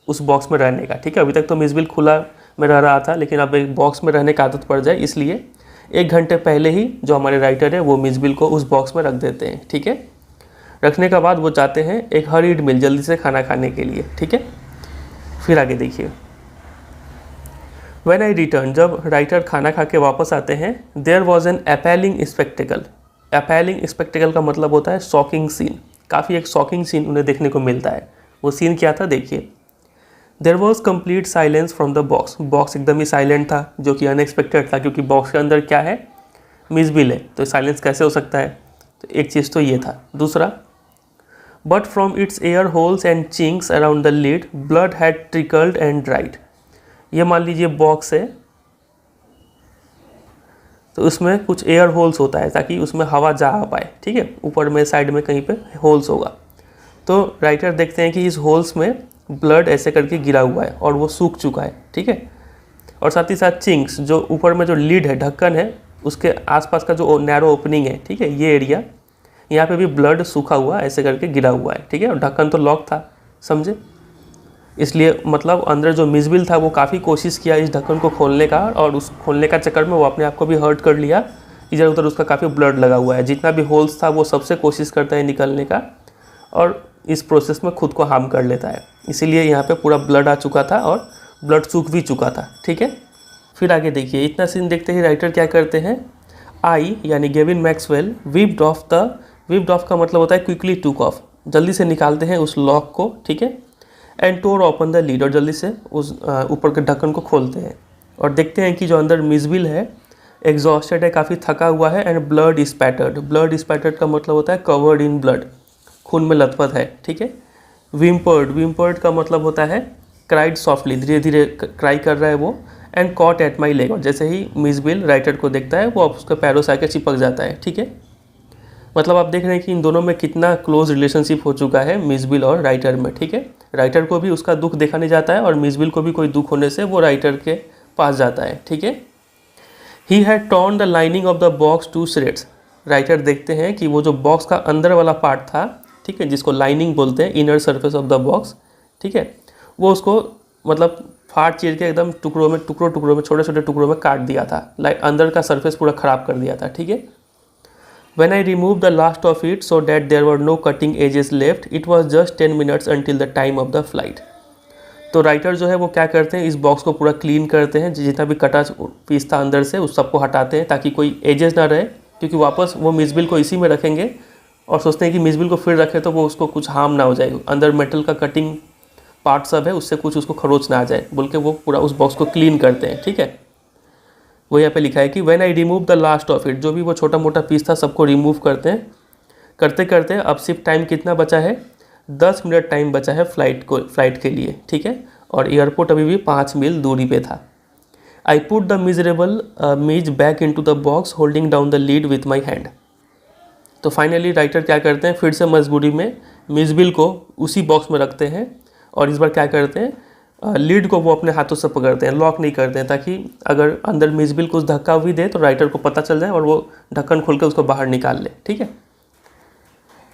Speaker 1: उस बॉक्स में रहने का, ठीक है। अभी तक तो मिसबिल खुला में रह रहा था, लेकिन अब एक बॉक्स में रहने की आदत पड़ जाए, इसलिए 1 घंटे पहले ही जो हमारे राइटर है वो मिसबिल को उस बॉक्स में रख देते हैं, ठीक है। रखने के बाद वो जाते हैं एक हरीड मील, जल्दी से खाना खाने के लिए, ठीक है। फिर आगे देखिए, व्हेन आई रिटर्न, जब राइटर खाना खा के वापस आते हैं, there was an appalling spectacle. Appalling spectacle का मतलब होता है शॉकिंग सीन। काफ़ी एक शॉकिंग सीन उन्हें देखने को मिलता है। वो सीन क्या था देखिए, there was complete silence from the box. Box एकदम ही साइलेंट था, जो कि अनएक्सपेक्टेड था, क्योंकि बॉक्स के अंदर क्या है, मिसबिल है, तो साइलेंस कैसे हो सकता है। तो एक चीज़ तो ये था। दूसरा, but from its air holes and chinks around the lid blood had trickled and dried. ये मान लीजिए बॉक्स है, तो उसमें कुछ एयर होल्स होता है ताकि उसमें हवा जा आ पाए, ठीक है। ऊपर में साइड में कहीं पे होल्स होगा। तो राइटर देखते हैं कि इस होल्स में ब्लड ऐसे करके गिरा हुआ है और वो सूख चुका है, ठीक है। और साथ ही साथ चिंक्स, जो ऊपर में जो लीड है, ढक्कन है, उसके आसपास का जो नैरो ओपनिंग है, ठीक है, ये एरिया, यहाँ पे भी ब्लड सूखा हुआ ऐसे करके गिरा हुआ है, ठीक है। और ढक्कन तो लॉक था, समझे। इसलिए मतलब अंदर जो मिसबिल था वो काफ़ी कोशिश किया इस ढक्कन को खोलने का, और उस खोलने का चक्कर में वो अपने आप को भी हर्ट कर लिया। इधर उधर उसका काफ़ी ब्लड लगा हुआ है। जितना भी होल्स था वो सबसे कोशिश करता है निकलने का, और इस प्रोसेस में खुद को हार्म कर लेता है। इसीलिए यहाँ पे पूरा ब्लड आ चुका था और ब्लड सूख भी चुका था, ठीक है। फिर आगे देखिए, इतना सीन देखते ही राइटर क्या करते हैं, आई यानी गेविन मैक्सवेल विप्ड ऑफ का मतलब होता है क्विकली टूक ऑफ, जल्दी से निकालते हैं उस लॉक को, ठीक है। And tore open the lid, और जल्दी से उस ऊपर के ढक्कन को खोलते हैं और देखते हैं कि जो अंदर मिसबिल है एग्जॉस्टेड है, काफ़ी थका हुआ है। एंड ब्लड स्पैटर्ड, ब्लड स्पैटर्ड का मतलब होता है कवर्ड इन ब्लड, खून में लथपथ है, ठीक है। विम्पर्ड का मतलब होता है क्राइड सॉफ्टली, धीरे धीरे क्राई कर रहा है वो। And caught at my leg. और जैसे ही मिस बिल राइटर को देखता है वो अब उसके पैरों से आके चिपक जाता है, ठीक है। मतलब आप देख रहे हैं कि इन दोनों में कितना क्लोज रिलेशनशिप हो चुका है मिस बिल और राइटर में, ठीक है। राइटर को भी उसका दुख देखा नहीं जाता है और मिस बिल को भी कोई दुख होने से वो राइटर के पास जाता है, ठीक है। He had torn the lining of the box to shreds. Writer देखते हैं कि वो जो बॉक्स का अंदर वाला पार्ट था, ठीक है, जिसको लाइनिंग बोलते हैं, inner surface of the box, ठीक है, वो उसको मतलब फाड़ चीर के एकदम टुकड़ों में छोटे छोटे टुकड़ों में काट दिया था, अंदर का सरफेस पूरा ख़राब कर दिया था, ठीक है। When I removed the last of it so that there were no cutting edges left, it was just 10 minutes until the time of the flight. तो राइटर जो है वो क्या करते हैं, इस बॉक्स को पूरा क्लीन करते हैं, जितना भी कटा पीस था अंदर से उस सबको हटाते हैं ताकि कोई एजेस ना रहे, क्योंकि वापस वो मिस बिल को इसी में रखेंगे और सोचते हैं कि मिस बिल को फिर रखें तो वो उसको कुछ हार्म ना हो जाए, अंदर मेटल का कटिंग पार्ट सब है उससे कुछ उसको खरोच ना आ जाए बोल के वो पूरा उस बॉक्स को क्लीन करते हैं, ठीक है। वो यहाँ पे लिखा है कि when I remove the last of it, जो भी वो छोटा मोटा पीस था सबको रिमूव करते हैं। करते करते अब सिर्फ टाइम कितना बचा है, 10 मिनट टाइम बचा है फ्लाइट के लिए, ठीक है। और एयरपोर्ट अभी भी 5 मील दूरी पे था। आई पुट द मिजरेबल मीज back into the box holding down the lead with my hand. तो फाइनली राइटर क्या करते हैं, फिर से मजबूरी में मिस बिल को उसी बॉक्स में रखते हैं और इस बार क्या करते हैं, लीड को वो अपने हाथों से पकड़ते हैं, लॉक नहीं करते हैं, ताकि अगर अंदर मिस बिल कुछ धक्का भी दे तो राइटर को पता चल जाए और वो ढक्कन खोल के उसको बाहर निकाल ले, ठीक है।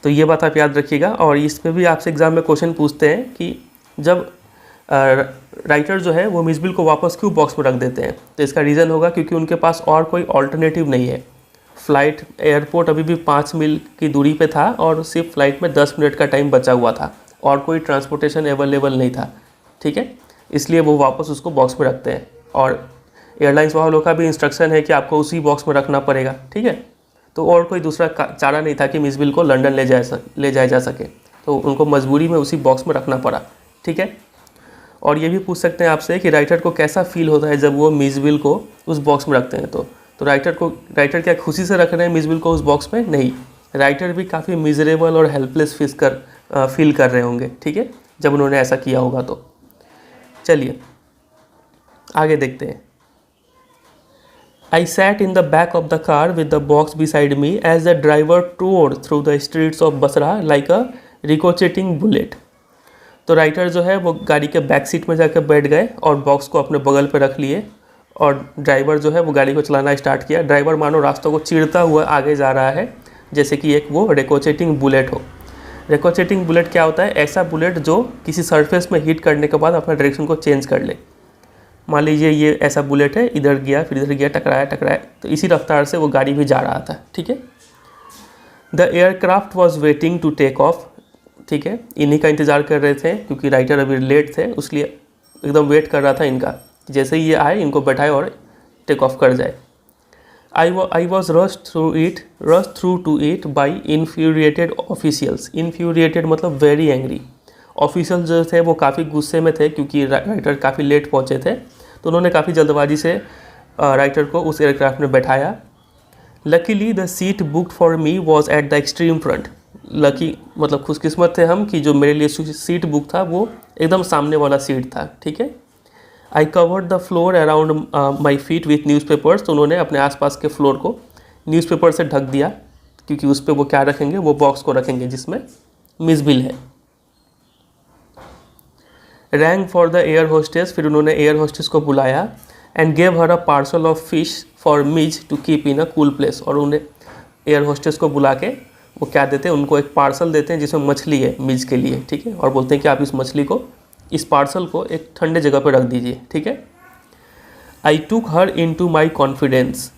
Speaker 1: तो ये बात आप याद रखिएगा। और इस पर भी आपसे एग्जाम में क्वेश्चन पूछते हैं कि जब राइटर जो है वो मिस बिल को वापस क्यों बॉक्स में रख देते हैं, तो इसका रीज़न होगा क्योंकि उनके पास और कोई ऑल्टरनेटिव नहीं है। फ़्लाइट एयरपोर्ट अभी भी 5 मील की दूरी पे था और सिर्फ फ्लाइट में 10 मिनट का टाइम बचा हुआ था और कोई ट्रांसपोर्टेशन अवेलेबल नहीं था, ठीक है। इसलिए वो वापस उसको बॉक्स में रखते हैं और एयरलाइंस वालों का भी इंस्ट्रक्शन है कि आपको उसी बॉक्स में रखना पड़ेगा, ठीक है। तो और कोई दूसरा चारा नहीं था कि मिस बिल को लंदन ले जाया जा सके, तो उनको मजबूरी में उसी बॉक्स में रखना पड़ा, ठीक है। और ये भी पूछ सकते हैं आपसे कि राइटर को कैसा फील होता है जब वो मिस बिल को उस बॉक्स में रखते हैं। तो राइटर क्या खुशी से रख रहे हैं मिस बिल को उस बॉक्स में? नहीं, राइटर भी काफ़ी मिजरेबल और हेल्पलेस फील कर रहे होंगे, ठीक है, जब उन्होंने ऐसा किया होगा। तो चलिए आगे देखते हैं। I sat in the back of the car with the box beside me as the driver tore through the streets of Basra like a ricocheting bullet. तो राइटर जो है वो गाड़ी के बैक सीट में जाकर बैठ गए और बॉक्स को अपने बगल पे रख लिए और ड्राइवर जो है वो गाड़ी को चलाना स्टार्ट किया। ड्राइवर मानो रास्तों को चीरता हुआ आगे जा रहा है, जैसे कि एक वो रिकोचेटिंग बुलेट हो। रिकोचेटिंग बुलेट क्या होता है? ऐसा बुलेट जो किसी सरफेस में हिट करने के बाद अपना डायरेक्शन को चेंज कर ले। मान लीजिए ये ऐसा बुलेट है, इधर गया फिर इधर गया, टकराया, तो इसी रफ्तार से वो गाड़ी भी जा रहा था, ठीक है। The aircraft was waiting to take off, ठीक है, इन्हीं का इंतज़ार कर रहे थे क्योंकि राइटर अभी लेट थे, इसलिए एकदम वेट कर रहा था इनका, जैसे ही ये आए इनको बैठाए और टेक ऑफ कर जाए। I was rush through to it by infuriated officials. Infuriated मतलब वेरी एंग्री। ऑफिशियल जो थे वो काफ़ी गुस्से में थे क्योंकि राइटर काफ़ी लेट पहुँचे थे, तो उन्होंने काफ़ी जल्दबाजी से राइटर को उस एयरक्राफ्ट में बैठाया। Luckily the seat booked for me was at the extreme front. Lucky मतलब खुशकिस्मत थे हम कि जो मेरे लिए सीट बुक था वो एकदम सामने वाला सीट था, ठीक है। I covered the floor around my feet with newspapers. तो उन्होंने अपने आसपास के फ्लोर को न्यूज़पेपर से ढक दिया क्योंकि उस पर वो क्या रखेंगे, वो बॉक्स को रखेंगे जिसमें मिस बिल है। Rang for the air hostess. फिर उन्होंने एयर होस्टेस को बुलाया and gave her a parcel of fish for Mij to keep in a cool place. और उन्हें एयर होस्टेस को बुला के वो क्या देते हैं, उनको एक पार्सल देते हैं जिसमें मछली है मिज के लिए, ठीक है, और बोलते हैं कि आप इस पार्सल को एक ठंडे जगह पर रख दीजिए, ठीक है। आई टूक हर इन टू माई कॉन्फिडेंस।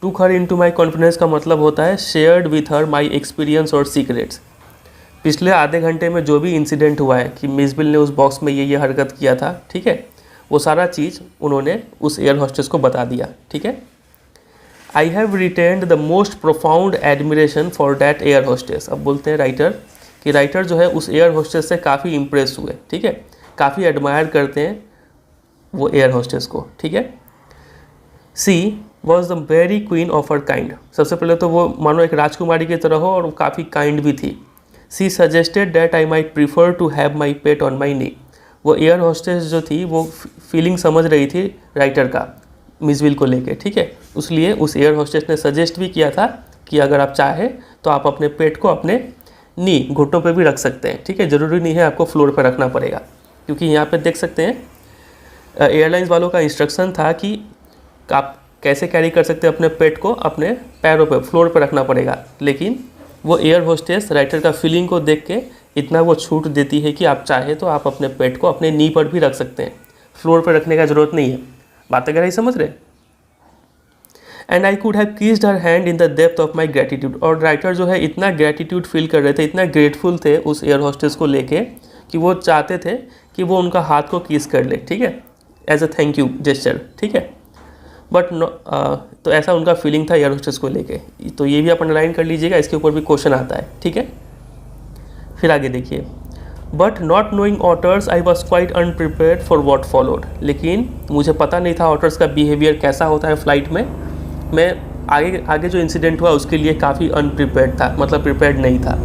Speaker 1: टूक हर इन टू माई कॉन्फिडेंस का मतलब होता है shared with her my experience और सीक्रेट्स। पिछले आधे घंटे में जो भी इंसिडेंट हुआ है कि मिस बिल ने उस बॉक्स में ये हरकत किया था, ठीक है, वो सारा चीज़ उन्होंने उस एयर होस्टेस को बता दिया, ठीक है। I have retained the most profound admiration for that air hostess. अब बोलते हैं राइटर कि राइटर जो है उस एयर होस्टेस से काफ़ी इम्प्रेस हुए, ठीक है, काफ़ी एडमायर करते हैं वो एयर होस्टेस को, ठीक है। She was the very queen of her kind. सबसे पहले तो वो मानो एक राजकुमारी की तरह हो और वो काफ़ी काइंड भी थी। She suggested that I might prefer to have my pet on my knee. वो एयर होस्टेस जो थी वो फीलिंग समझ रही थी राइटर का मिसविल को लेके, ठीक है। इसलिए उस एयर होस्टेस ने सजेस्ट भी किया था कि अगर आप चाहें तो आप अपने पेट को अपने नी घुटनों पे भी रख सकते हैं, ठीक है। ज़रूरी नहीं है आपको फ्लोर पे रखना पड़ेगा, क्योंकि यहाँ पे देख सकते हैं एयरलाइंस वालों का इंस्ट्रक्शन था कि आप कैसे कैरी कर सकते हैं अपने पेट को अपने पैरों पे, फ्लोर पे रखना पड़ेगा। लेकिन वो एयर होस्टेस राइटर का फीलिंग को देख के इतना वो छूट देती है कि आप चाहे तो आप अपने पेट को अपने नी पर भी रख सकते हैं, फ्लोर पर रखने का ज़रूरत नहीं है। बात अगर ही समझ रहे। And I could have kissed her hand in the depth of my gratitude. और राइटर जो है इतना ग्रेटिट्यूड फील कर रहे थे, इतना ग्रेटफुल थे उस एयर होस्टेस को लेके कि वो चाहते थे कि वो उनका हाथ को किस कर ले, ठीक है, as a thank you gesture, ठीक है। बट तो ऐसा उनका फीलिंग था एयर होस्टेस को लेके। तो ये भी आप अंडरलाइन कर लीजिएगा, इसके ऊपर भी क्वेश्चन आता है, ठीक है। फिर आगे देखिए, but not knowing otters I was quite अनप्रिपेयर्ड for what followed. लेकिन मुझे पता नहीं था ऑटर्स का बिहेवियर कैसा होता है फ़्लाइट में। मैं आगे जो इंसिडेंट हुआ उसके लिए काफ़ी अनप्रिपेयर्ड था, मतलब प्रिपेयर्ड नहीं था।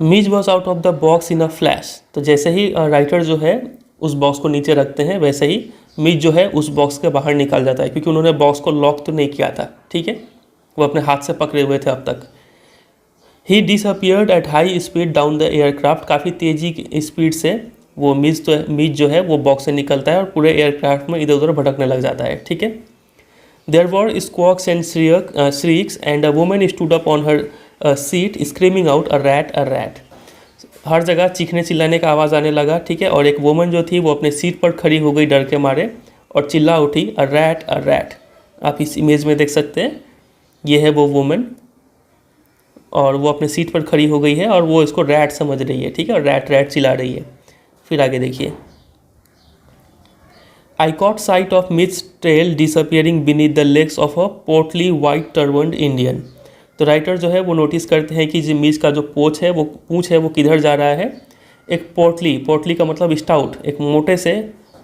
Speaker 1: मीज was out of the box in a flash. तो जैसे ही राइटर जो है उस बॉक्स को नीचे रखते हैं, वैसे ही मीज जो है उस बॉक्स के बाहर निकल जाता है, क्योंकि उन्होंने बॉक्स को लॉक तो नहीं किया था, ठीक है, वो अपने हाथ से पकड़े हुए थे अब तक। He disappeared at high speed down the aircraft. काफ़ी तेज़ी की स्पीड से वो मीज जो है वो बॉक्स से निकलता है और पूरे एयरक्राफ्ट में इधर उधर भटकने लग जाता है, ठीक है। There were squawks and shrieks and a woman stood up on her seat screaming out a rat. हर जगह चीखने चिल्लाने का आवाज़ आने लगा, ठीक है। और एक वुमन जो थी वो अपने सीट पर खड़ी हो गई डर के मारे और चिल्ला उठी, अ रैट। आप इस इमेज में देख सकते हैं, ये है वो वुमन और वो अपने सीट पर खड़ी हो गई है और वो इसको रैट समझ रही है, ठीक है, और रैट चिल्ला रही है। फिर आगे देखिए, I caught sight of Mij's tail disappearing beneath the legs of a portly white turbaned Indian. तो राइटर जो है वो नोटिस करते हैं कि जो मीज का जो पूँछ है वो किधर जा रहा है। एक पोर्टली का मतलब स्टाउट, एक मोटे से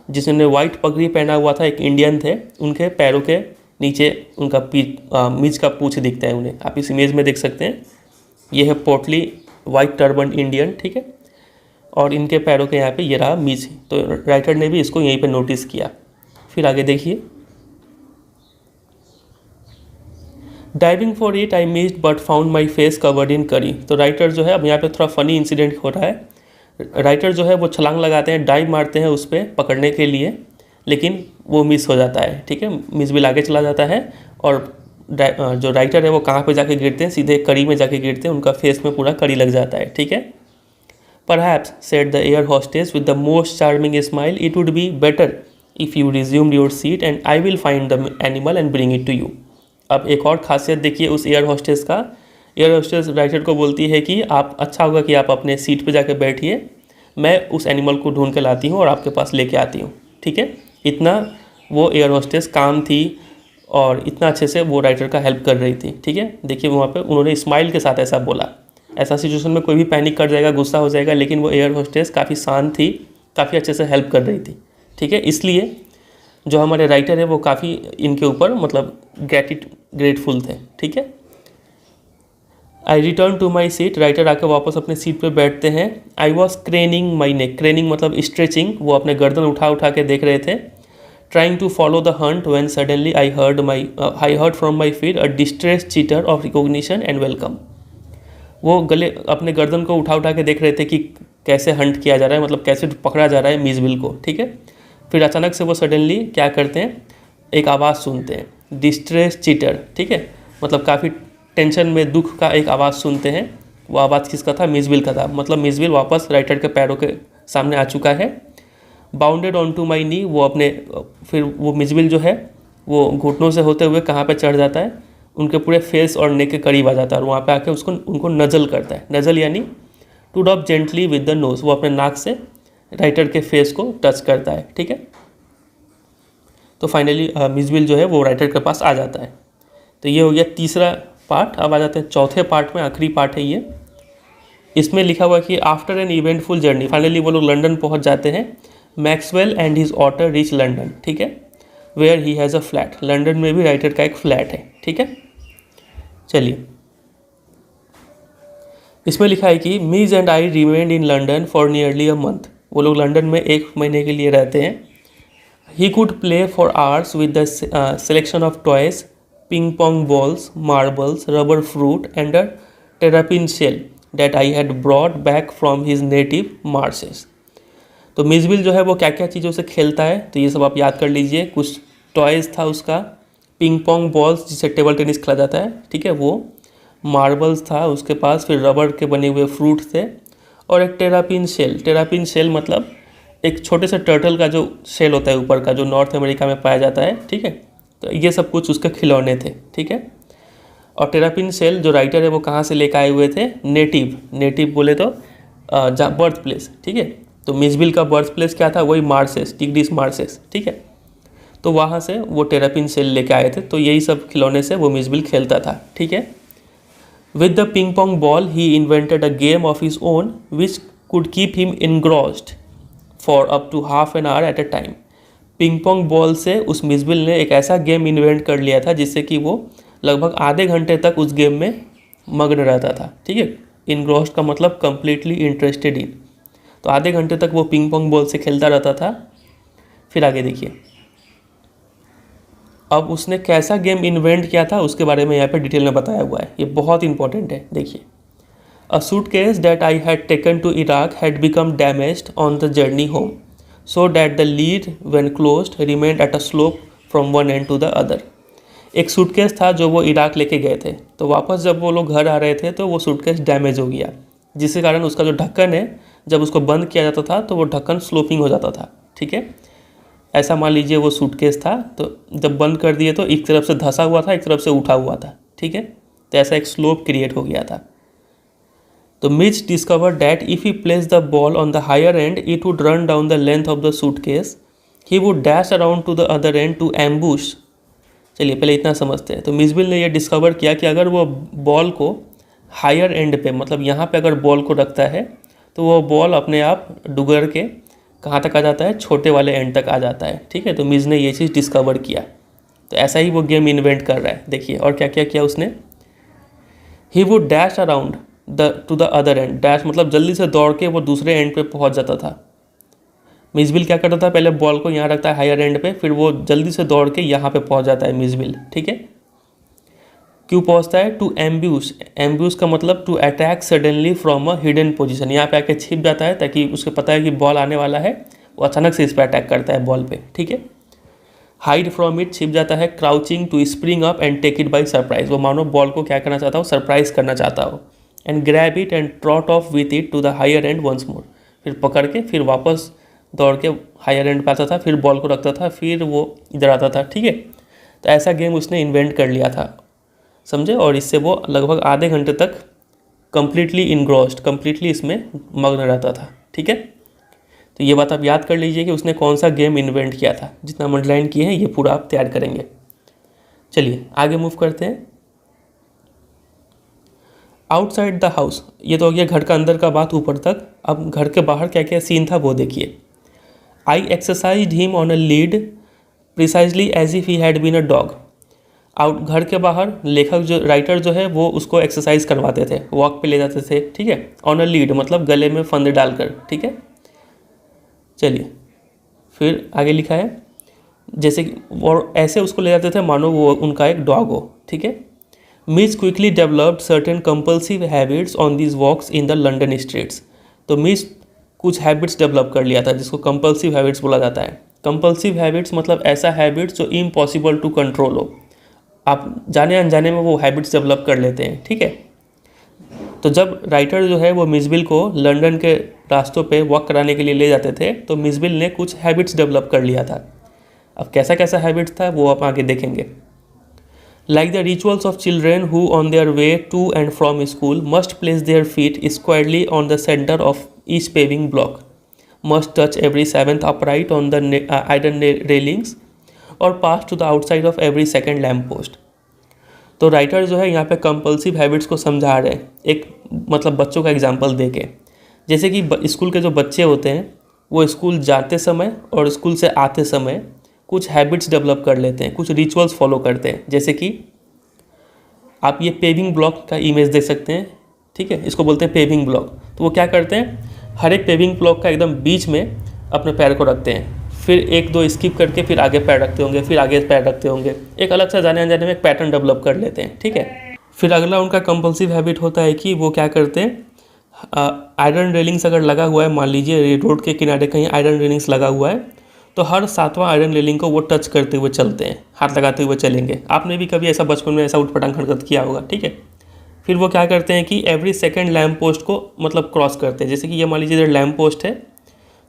Speaker 1: जिसने वाइट पगड़ी पहना हुआ था, एक इंडियन थे, उनके पैरों के नीचे उनका मीज का पूँछ दिखता है उन्हें। आप इस इमेज में देख सकते हैं, ये है पोर्टली वाइट टर्बन्ड इंडियन, ठीक है, और इनके पैरों के यहाँ पे ये रहा मीज। तो राइटर ने भी इसको यहीं पे नोटिस किया। फिर आगे देखिए, diving for it I missed but found my face covered in करी। तो राइटर जो है, अब यहाँ पे थोड़ा फनी इंसिडेंट हो रहा है। राइटर जो है वो छलांग लगाते हैं, डाइव मारते हैं उस पर पकड़ने के लिए, लेकिन वो मिस हो जाता है, ठीक है, मिस बिल आगे चला जाता है और जो राइटर है वो कहाँ पे जाके गिरते हैं, सीधे कड़ी में जाके गिरते हैं, उनका फेस में पूरा कड़ी लग जाता है, ठीक है। Perhaps, said the air hostess with the most charming smile, it would be better if you resumed your seat and I will find the animal and bring it to you. अब एक और खासियत देखिए उस एयर होस्टेस का। Air hostess writer को बोलती है कि आप अच्छा होगा कि आप अपने सीट पे जाके बैठिए, मैं उस एनिमल को ढूंढ के लाती हूँ और आपके पास लेके आती हूँ, ठीक है। इतना वो एयर होस्टेस काम थी और इतना अच्छे से वो राइटर का हेल्प कर रही थी, ठीक है। देखिए वहाँ पे उन्होंने स्माइल के साथ ऐसा बोला। ऐसा सिचुएशन में कोई भी पैनिक कर जाएगा, गुस्सा हो जाएगा, लेकिन वो एयर होस्टेस काफ़ी शांत थी, काफ़ी अच्छे से हेल्प कर रही थी, ठीक है। इसलिए जो हमारे राइटर है वो काफ़ी इनके ऊपर मतलब ग्रेटफुल थे, ठीक है। I return to my seat. Writer आके वापस अपने सीट पे बैठते हैं। आई वॉज क्रेनिंग माई नेक। क्रेनिंग मतलब स्ट्रेचिंग, वो अपने गर्दन उठा के देख रहे थे। Trying to follow the hunt when suddenly I heard from my feet a distress chitter of recognition and welcome. वो गले अपने गर्दन को उठा के देख रहे थे कि कैसे हंट किया जा रहा है, मतलब कैसे पकड़ा जा रहा है मीज़बिल को, ठीक है। फिर अचानक से वो सडनली क्या करते हैं, एक आवाज़ सुनते हैं, डिस्ट्रेस चीटर, ठीक है, मतलब काफ़ी टेंशन में दुख का एक आवाज़ सुनते हैं। वो आवाज़ किसका था, मीज़बिल का था। मतलब मीज़बिल वापस राइटर के पैरों के सामने आ चुका है। Bounded on to my knee, वो अपने फिर वो मीज़बिल जो है वो घुटनों से होते हुए कहाँ पर चढ़ जाता है, उनके पूरे फेस और नेक के करीब आ जाता है और वहाँ पे आके उनको नज़ल करता है। नज़ल यानी to dab gently with the nose, वो अपने नाक से राइटर के फेस को टच करता है, ठीक है। तो फाइनली मीज़बिल जो है वो राइटर के पास आ जाता है। तो ये हो गया तीसरा पार्ट। अब आ जाते हैं चौथे पार्ट में, आखिरी पार्ट है ये। इसमें लिखा हुआ कि after an eventful journey, finally वो लोग लंदन पहुँच जाते हैं। Maxwell and his otter reach London, ठीक है, where he has a flat. London में भी राइटर का एक फ्लैट है, ठीक है। चलिए, इसमें लिखा है कि मीज and I remained in London for nearly a month. वो लोग लंदन में 1 महीने के लिए रहते हैं। He could play for hours with the selection of toys, ping pong balls, marbles, rubber fruit and a terrapin shell that I had brought back from his native marshes. तो Mijbil जो है वो क्या क्या चीज़ों से खेलता है, तो ये सब आप याद कर लीजिए। कुछ टॉयज़ था उसका, पिंग पोंग बॉल्स जिसे टेबल टेनिस खेला जाता है, ठीक है, वो मार्बल्स था उसके पास, फिर रबर के बने हुए फ्रूट थे, और एक टेरापिन शेल। टेरापिन शेल मतलब एक छोटे से टर्टल का जो शेल होता है ऊपर का, जो नॉर्थ अमेरिका में पाया जाता है, ठीक है। तो ये सब कुछ उसके खिलौने थे, ठीक है। और टेरापिन शेल जो राइटर है वो कहाँ से लेकर आए हुए थे? नेटिव बोले तो बर्थ प्लेस, ठीक है। तो मिसबिल का बर्थ प्लेस क्या था? वही मार्शेस, टिग्रिस मार्शेस, ठीक है। तो वहाँ से वो टेरापिन शेल लेके आए थे। तो यही सब खिलौने से वो मिसबिल खेलता था, ठीक है। With the ping pong ball he invented a game of his own which could keep him engrossed for up to half an hour at a time. Ping pong ball से उस मिसबिल ने एक ऐसा गेम इन्वेंट कर लिया था जिससे कि वो लगभग आधे घंटे तक उस गेम में मग्न रहता था, ठीक है। इनग्रॉस्ड का मतलब कंप्लीटली इंटरेस्टेड इन। तो आधे घंटे तक वो पिंग पोंग बॉल से खेलता रहता था। फिर आगे देखिए, अब उसने कैसा गेम इन्वेंट किया था उसके बारे में यहाँ पे डिटेल में बताया हुआ है। ये बहुत इंपॉर्टेंट है, देखिए। A suitcase that I had taken to Iraq had become damaged on the journey home, so that the lid when closed remained at a slope from one end to the other. एक suitcase था जो वो Iraq लेके गए थे, तो वापस जब वो लोग घर आ रहे थे तो वो सूटकेस डैमेज हो गया, जिसके कारण उसका जो ढक्कन है, जब उसको बंद किया जाता था तो वो ढक्कन स्लोपिंग हो जाता था, ठीक है। ऐसा मान लीजिए वो सूटकेस था, तो जब बंद कर दिए तो एक तरफ से धंसा हुआ था, एक तरफ से उठा हुआ था, ठीक है। तो ऐसा एक स्लोप क्रिएट हो गया था। तो Mij discover that if he place the ball on the higher end it would run down the length of the suitcase, he would dash around to the other end to ambush. चलिए पहले इतना समझते हैं। तो मिसबिल ने यह discover किया कि अगर वो बॉल को हायर एंड पे, मतलब यहाँ पे अगर बॉल को रखता है तो वो बॉल अपने आप डुगर के कहाँ तक आ जाता है? छोटे वाले एंड तक आ जाता है, ठीक है। तो मिस ने ये चीज़ डिस्कवर किया। तो ऐसा ही वो गेम इन्वेंट कर रहा है, देखिए। और क्या क्या किया उसने? ही would dash around to the other and. Dash मतलब जल्दी से दौड़ के वो दूसरे एंड पे पहुंच जाता था। मिसबिल क्या करता था? पहले बॉल को यहाँ रखता है हायर एंड पे, फिर वो जल्दी से दौड़ के यहाँ पे पहुंच जाता है मिसबिल, ठीक है। क्यों पहुंचता है? टू एम्ब्यूश। एम्ब्यूश का मतलब to attack suddenly from a hidden position. यहाँ पे आके छिप जाता है ताकि उसको पता है कि बॉल आने वाला है, वो अचानक से इस पर अटैक करता है बॉल पे, ठीक है। हाइड फ्रॉम इट, छिप जाता है। Crouching, to spring up and take it by surprise. वो मानो बॉल को क्या करना चाहता हो? सरप्राइज करना चाहता हो। And grab it and trot off with it to the higher end once more. फिर पकड़ के फिर वापस दौड़ के हायर एंड पे आता था, फिर बॉल को रखता था, फिर वो इधर आता था, ठीक है। तो ऐसा गेम उसने इन्वेंट कर लिया था, समझे। और इससे वो लगभग आधे घंटे तक कम्प्लीटली इनग्रॉस्ड, कम्प्लीटली इसमें मग्न रहता था, ठीक है। तो ये बात आप याद कर लीजिए कि उसने कौन सा गेम इन्वेंट किया था। जितना अंडरलाइन किए हैं ये पूरा आप तैयार करेंगे। चलिए आगे मूव करते हैं। आउटसाइड द हाउस, ये तो हो गया घर का अंदर का बात ऊपर तक। अब घर के बाहर क्या क्या सीन था वो देखिए। I exercised him on a lead precisely as if he had been a dog. Out, घर के बाहर लेखक जो राइटर जो है वो उसको एक्सरसाइज करवाते थे, वॉक पे ले जाते थे, ठीक है। ऑन अ लीड मतलब गले में फंदे डालकर, ठीक है। चलिए फिर आगे लिखा है, जैसे कि और ऐसे उसको ले जाते थे मानो वो उनका एक डॉग हो, ठीक है। Mij quickly developed certain compulsive habits on this walks in the London streets. तो मिच कुछ हैबिट्स डेवलप कर लिया था जिसको कंपल्सिव हैबिट्स बोला जाता है। कंपल्सिव हैबिट्स मतलब ऐसा हैबिट्स जो इम्पॉसिबल टू कंट्रोल हो, आप जाने अनजाने में वो हैबिट्स डेवलप कर लेते हैं, ठीक है। तो जब राइटर जो है वो मिसबिल को लंदन के रास्तों पे वॉक कराने के लिए ले जाते थे तो मिसबिल ने कुछ हैबिट्स डेवलप कर लिया था। अब कैसा कैसा हैबिट्स था वो आप आगे देखेंगे। Like the rituals of children who on their way to and from school must place their feet squarely on the centre of each paving block, must touch every seventh upright on the iron railings और pass to the outside of every second lamp post. तो writer जो है यहाँ पे compulsive habits को समझा रहे हैं, एक मतलब बच्चों का एग्जांपल दे के। जैसे कि स्कूल के जो बच्चे होते हैं वो स्कूल जाते समय और स्कूल से आते समय कुछ हैबिट्स डेवलप कर लेते हैं, कुछ रिचुअल्स फॉलो करते हैं। जैसे कि आप ये पेविंग ब्लॉक का इमेज देख सकते हैं, ठीक है, इसको बोलते हैं पेविंग ब्लॉक। तो वो क्या करते हैं, हर एक पेविंग ब्लॉक का एकदम बीच में अपने पैर को रखते हैं, फिर एक दो स्किप करके फिर आगे पैर रखते होंगे, फिर आगे पैर रखते होंगे, एक अलग से जाने अनजाने में एक पैटर्न डेवलप कर लेते हैं, ठीक है। फिर अगला उनका कंपल्सिव हैबिट होता है कि वो क्या करते हैं, आयरन रेलिंग्स अगर लगा हुआ है, मान लीजिए रोड के किनारे कहीं आयरन रेलिंग्स लगा हुआ है, तो हर 7वां आयरन रेलिंग को वो टच करते हुए चलते हैं, हाथ लगाते हुए चलेंगे। आपने भी कभी ऐसा बचपन में ऐसा उठपटांग हरकत किया होगा, ठीक है। फिर वो क्या करते हैं कि एवरी सेकंड लैम्प पोस्ट को मतलब क्रॉस करते हैं। जैसे कि ये मान लीजिए इधर लैम्प पोस्ट है,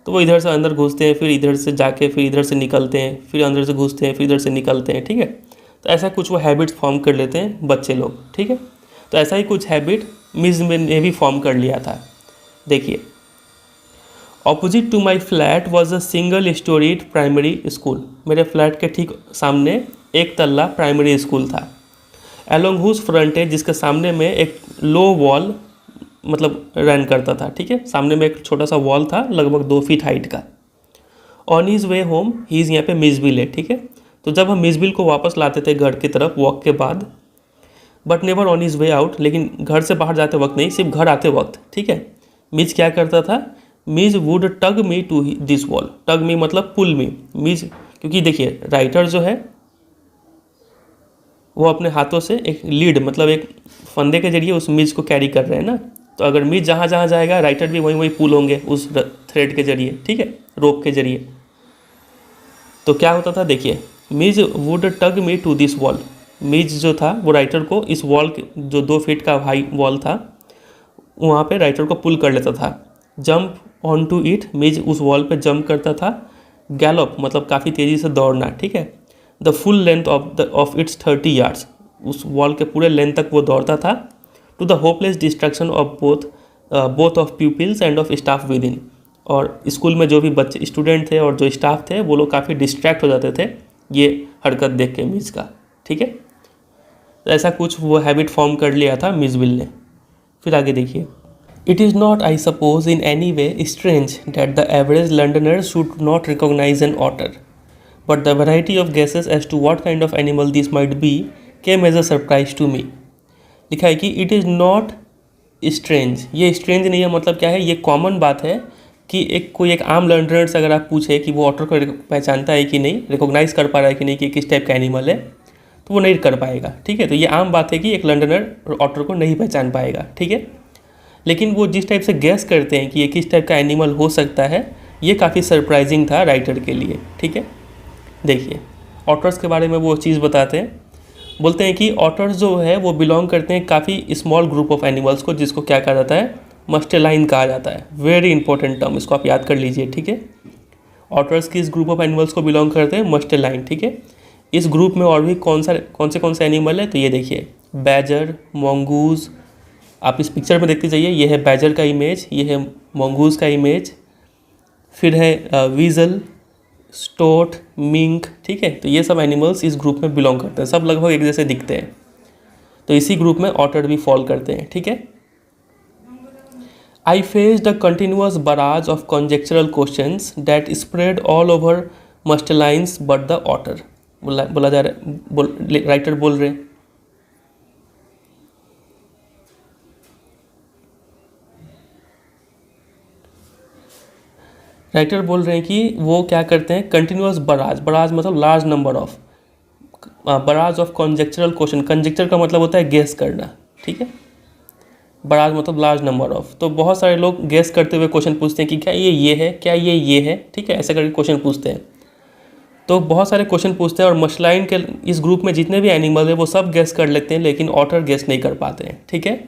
Speaker 1: तो वो इधर से अंदर घुसते हैं, फिर इधर से जाके फिर इधर से निकलते हैं, फिर अंदर से घुसते हैं, फिर इधर से निकलते हैं, ठीक है। तो ऐसा कुछ वो हैबिट्स फॉर्म कर लेते हैं बच्चे लोग, ठीक है। तो ऐसा ही कुछ हैबिट मिस ने भी फॉर्म कर लिया था। देखिए, opposite to my flat was a single storeyed primary school. मेरे फ्लैट के ठीक सामने एक तल्ला प्राइमरी स्कूल था। एलोंग हुज फ्रंटेज, जिसके सामने में एक लो वॉल मतलब रन करता था, ठीक है। सामने में एक छोटा सा वॉल था लगभग 2 फीट हाइट का। On his way home, he is यहाँ पे मिसबिल है, ठीक है। तो जब हम मिसबिल को वापस लाते थे घर की तरफ वॉक के बाद, but never on his way out, लेकिन घर से बाहर जाते वक्त नहीं, सिर्फ घर आते वक्त, ठीक है। मिज क्या करता था, Mij would tug me to this wall. Tug me मतलब पुल मी। मिज, क्योंकि देखिए राइटर जो है वो अपने हाथों से एक लीड मतलब एक फंदे के जरिए उस मिज को कैरी कर रहे हैं ना, तो अगर मिज जहाँ जहाँ जाएगा राइटर भी वहीं वहीं पुल होंगे उस थ्रेड के जरिए, ठीक है, रोप के जरिए। तो क्या होता था, देखिए, Mij would tug me to this wall. Mij जो था वो राइटर को इस वॉल के जो 2 फीट का हाई वॉल था वहाँ पे राइटर को पुल कर लेता था। जंप ऑन टू इट, मिज उस वॉल पे जंप करता था। गैलप मतलब काफ़ी तेज़ी से दौड़ना, ठीक है। The full length of its 30 yards, उस वॉल के पूरे लेंथ तक वो दौड़ता था। To the hopeless distraction of both of pupils and of staff within इन। और स्कूल में जो भी बच्चे स्टूडेंट थे और जो स्टाफ थे वो लोग काफ़ी डिस्ट्रैक्ट हो जाते थे ये हरकत देख के मिज का, ठीक है। तो ऐसा कुछ वो हैबिट फॉर्म कर लिया था मिसबिल ने। फिर आगे देखिए, it is not I suppose in any way strange that the average Londoner should not recognise an otter, but the variety of guesses as to what kind of animal this might be came as a surprise to me. लिखा है कि it is not strange, ये strange नहीं है, मतलब क्या है, ये कॉमन बात है कि कोई एक आम लंडनर से अगर आप पूछे कि वो ऑटर को पहचानता है कि नहीं, रिकॉग्नाइज कर पा रहा है कि नहीं कि किस टाइप का एनिमल है, तो वो नहीं कर पाएगा, ठीक है। तो ये आम बात है कि एक लंडनर ऑटर को नहीं पहचान पाएगा, ठीक है। लेकिन वो जिस टाइप से गेस करते हैं कि ये किस टाइप का एनिमल हो सकता है, ये काफ़ी सरप्राइजिंग था राइटर के लिए, ठीक है। देखिए, ऑटर्स के बारे में वो चीज़ बताते हैं, बोलते हैं कि ऑटर्स जो है वो बिलोंग करते हैं काफ़ी स्मॉल ग्रुप ऑफ एनिमल्स को, जिसको क्या कहा जाता है, मस्टेलाइन कहा जाता है। वेरी इंपॉर्टेंट टर्म, इसको आप याद कर लीजिए, ठीक है। ऑटर्स किस ग्रुप ऑफ एनिमल्स को बिलोंग करते हैं, मस्टेलाइन, ठीक है। इस ग्रुप में और भी कौन से एनिमल है, तो ये देखिए, बैजर, मोंगूज, आप इस पिक्चर में देखते जाइए, ये है बैजर का इमेज, ये है मोंगूज का इमेज, फिर है वीजल, स्टोट, मिंक, ठीक है। तो ये सब एनिमल्स इस ग्रुप में बिलोंग करते हैं, सब लगभग एक जैसे दिखते हैं, तो इसी ग्रुप में ऑटर भी फॉल करते हैं, ठीक है। I faced a continuous barrage of conjectural questions that spread all over mustelines but the otter. बोला जा रहा है, राइटर बोल रहे हैं, राइटर बोल रहे हैं कि वो क्या करते हैं, कंटिन्यूस बराज मतलब large number of, barrage of conjectural question. Conjecture का मतलब होता है गेस करना, ठीक है। बराज मतलब लार्ज नंबर ऑफ, तो बहुत सारे लोग गेस करते हुए क्वेश्चन पूछते हैं कि क्या ये है, क्या ये है, ठीक है, ऐसे करके क्वेश्चन पूछते हैं। तो बहुत सारे क्वेश्चन पूछते हैं और मस्टलाइन के इस ग्रुप में जितने भी एनिमल है वो सब गेस कर लेते हैं, लेकिन ऑटर गेस नहीं कर पाते हैं, ठीक है।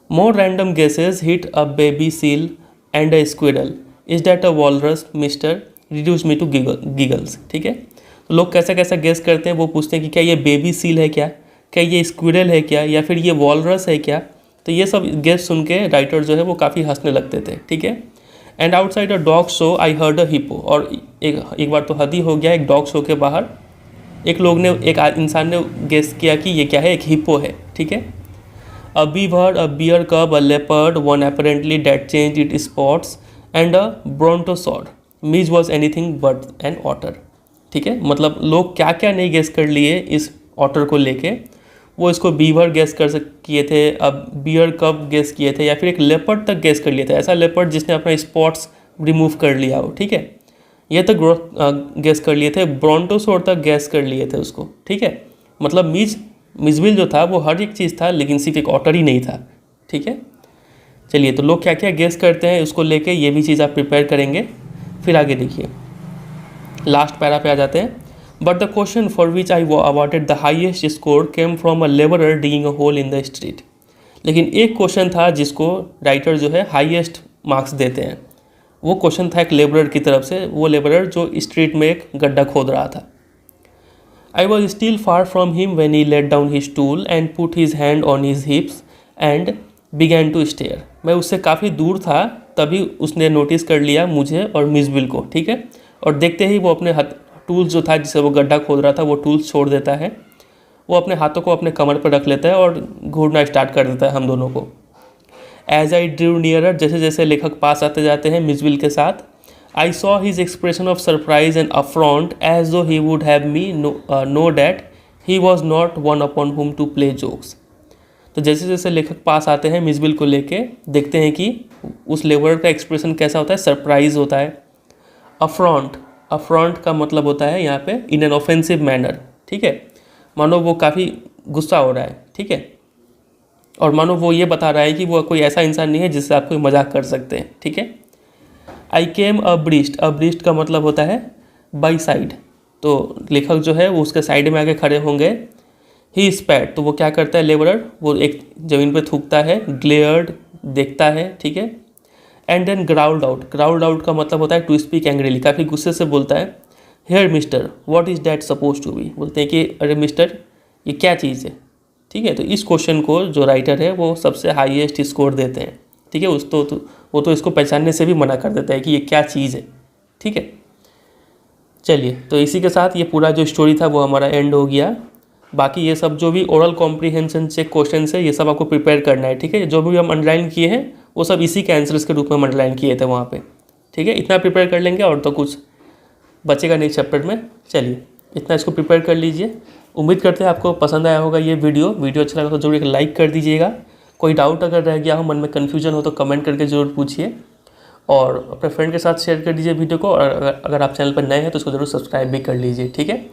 Speaker 1: More random guesses hit a baby seal and a squirrel, is that a walrus mister, reduce me to giggles, ठीक है। तो लोग कैसा कैसा गेस करते हैं, वो पूछते हैं कि क्या ये बेबी सील है, क्या ये स्क्विरल है क्या, या फिर ये वॉलरस है क्या। तो ये सब गेस सुन के राइटर जो है वो काफ़ी हंसने लगते थे, ठीक है। And outside a dog show I heard a hippo, और एक बार तो हद ही हो गया, एक डॉग शो के बाहर एक इंसान ने गेस किया कि ये क्या है, एक हिप्पो है, ठीक है। अ beaver, a bear cub, a leopard, one apparently that changed its spots and a brontosaurus, Mij was anything but an otter, ठीक है। मतलब लोग क्या क्या नहीं गेस कर लिए इस ऑटर को लेके, वो इसको बीवर गेस किए थे, अब बियर कब गेस किए थे, या फिर एक लेपर्ड तक गेस कर लिए थे, ऐसा लेपर्ड जिसने अपना स्पॉट्स रिमूव कर लिया हो, ठीक है। ये तक गेस कर लिए थे, ब्रोंटोसोर तक गेस कर लिए थे उसको, ठीक है। मतलब मिजविल जो था वो हर एक चीज़ था, लेकिन सिर्फ एक ऑटर ही नहीं था, ठीक है। चलिए, तो लोग क्या क्या गेस करते हैं उसको लेके ये भी चीज़ आप प्रिपेयर करेंगे। फिर आगे देखिए, लास्ट पैरा पे आ जाते हैं। But the question for which I awarded the highest score came from a labourer digging a hole in the street. लेकिन एक क्वेश्चन था जिसको राइटर जो है हाईएस्ट मार्क्स देते हैं, वो क्वेश्चन था एक लेबरर की तरफ से, वो लेबरर जो स्ट्रीट में एक गड्ढा खोद रहा था। I was still far from him when he let down his tool and put his hand on his hips and began to stare. मैं उससे काफ़ी दूर था, तभी उसने नोटिस कर लिया मुझे और मिसबिल को, ठीक है। और देखते ही वो अपने टूल्स जो था जिससे वो गड्ढा खोद रहा था वो टूल्स छोड़ देता है, वो अपने हाथों को अपने कमर पर रख लेता है और घूरना स्टार्ट कर देता है हम दोनों को। एज आई ड्रू नियरर, जैसे जैसे लेखक पास आते जाते हैं मिसबिल के साथ, I saw his expression of surprise and affront as though he would have me know that he was not one upon whom to play jokes. तो जैसे जैसे लेखक पास आते हैं मिसबिल को लेके, देखते हैं कि उस लेबरर का एक्सप्रेशन कैसा होता है, सरप्राइज होता है। अफ्रॉन्ट का मतलब होता है यहाँ पे इन एन ऑफेंसिव मैनर, ठीक है। मानो वो काफ़ी गुस्सा हो रहा है, ठीक है, और मानो वो ये बता रहा है कि वो कोई ऐसा इंसान नहीं है जिससे आप कोई मजाक कर सकते हैं, ठीक है। आई केम अब्रिस्ट का मतलब होता है बाई साइड, तो लेखक जो है वो उसके साइड में आके खड़े होंगे। ही स्पैट, तो वो क्या करता है लेबरर, वो एक ज़मीन पे थूकता है, ग्लेयर्ड देखता है, ठीक है। एंड देन ग्राउल्ड आउट का मतलब होता है टू स्पीक एंग्रीली, काफ़ी गुस्से से बोलता है। Here mister what is that suppose to be, बोलते हैं कि अरे मिस्टर ये क्या चीज़ है, ठीक है। तो इस क्वेश्चन को जो राइटर है वो सबसे हाईएस्ट स्कोर देते हैं, ठीक है। वो तो इसको पहचानने से भी मना कर देता है कि ये क्या चीज़ है, ठीक है। चलिए, तो इसी के साथ ये पूरा जो स्टोरी था वो हमारा एंड हो गया। बाकी ये सब जो भी ओरल कॉम्प्रीहेंशन से क्वेश्चन है ये सब आपको प्रिपेयर करना है, ठीक है। जो भी हम अंडरलाइन किए हैं वो सब इसी के आंसर्स के रूप में हम अंडरलाइन किए थे वहाँ पे, ठीक है। इतना प्रिपेयर कर लेंगे और तो कुछ बचेगा नेक्स्ट चैप्टर में। चलिए, इतना इसको प्रिपेयर कर लीजिए। उम्मीद करते हैं आपको पसंद आया होगा ये वीडियो अच्छा लगा तो जरूर एक लाइक कर दीजिएगा। कोई डाउट अगर रह गया हो, मन में कन्फ्यूजन हो तो कमेंट करके ज़रूर पूछिए, और अपने फ्रेंड के साथ शेयर कर दीजिए वीडियो को। और अगर आप चैनल पर नए हैं तो उसको ज़रूर सब्सक्राइब भी कर लीजिए, ठीक है।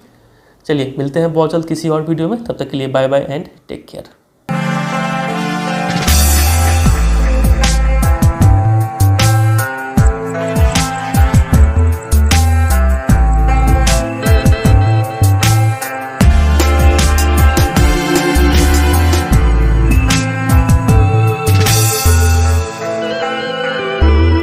Speaker 1: चलिए, मिलते हैं बहुत जल्द किसी और वीडियो में, तब तक के लिए bye bye and take care.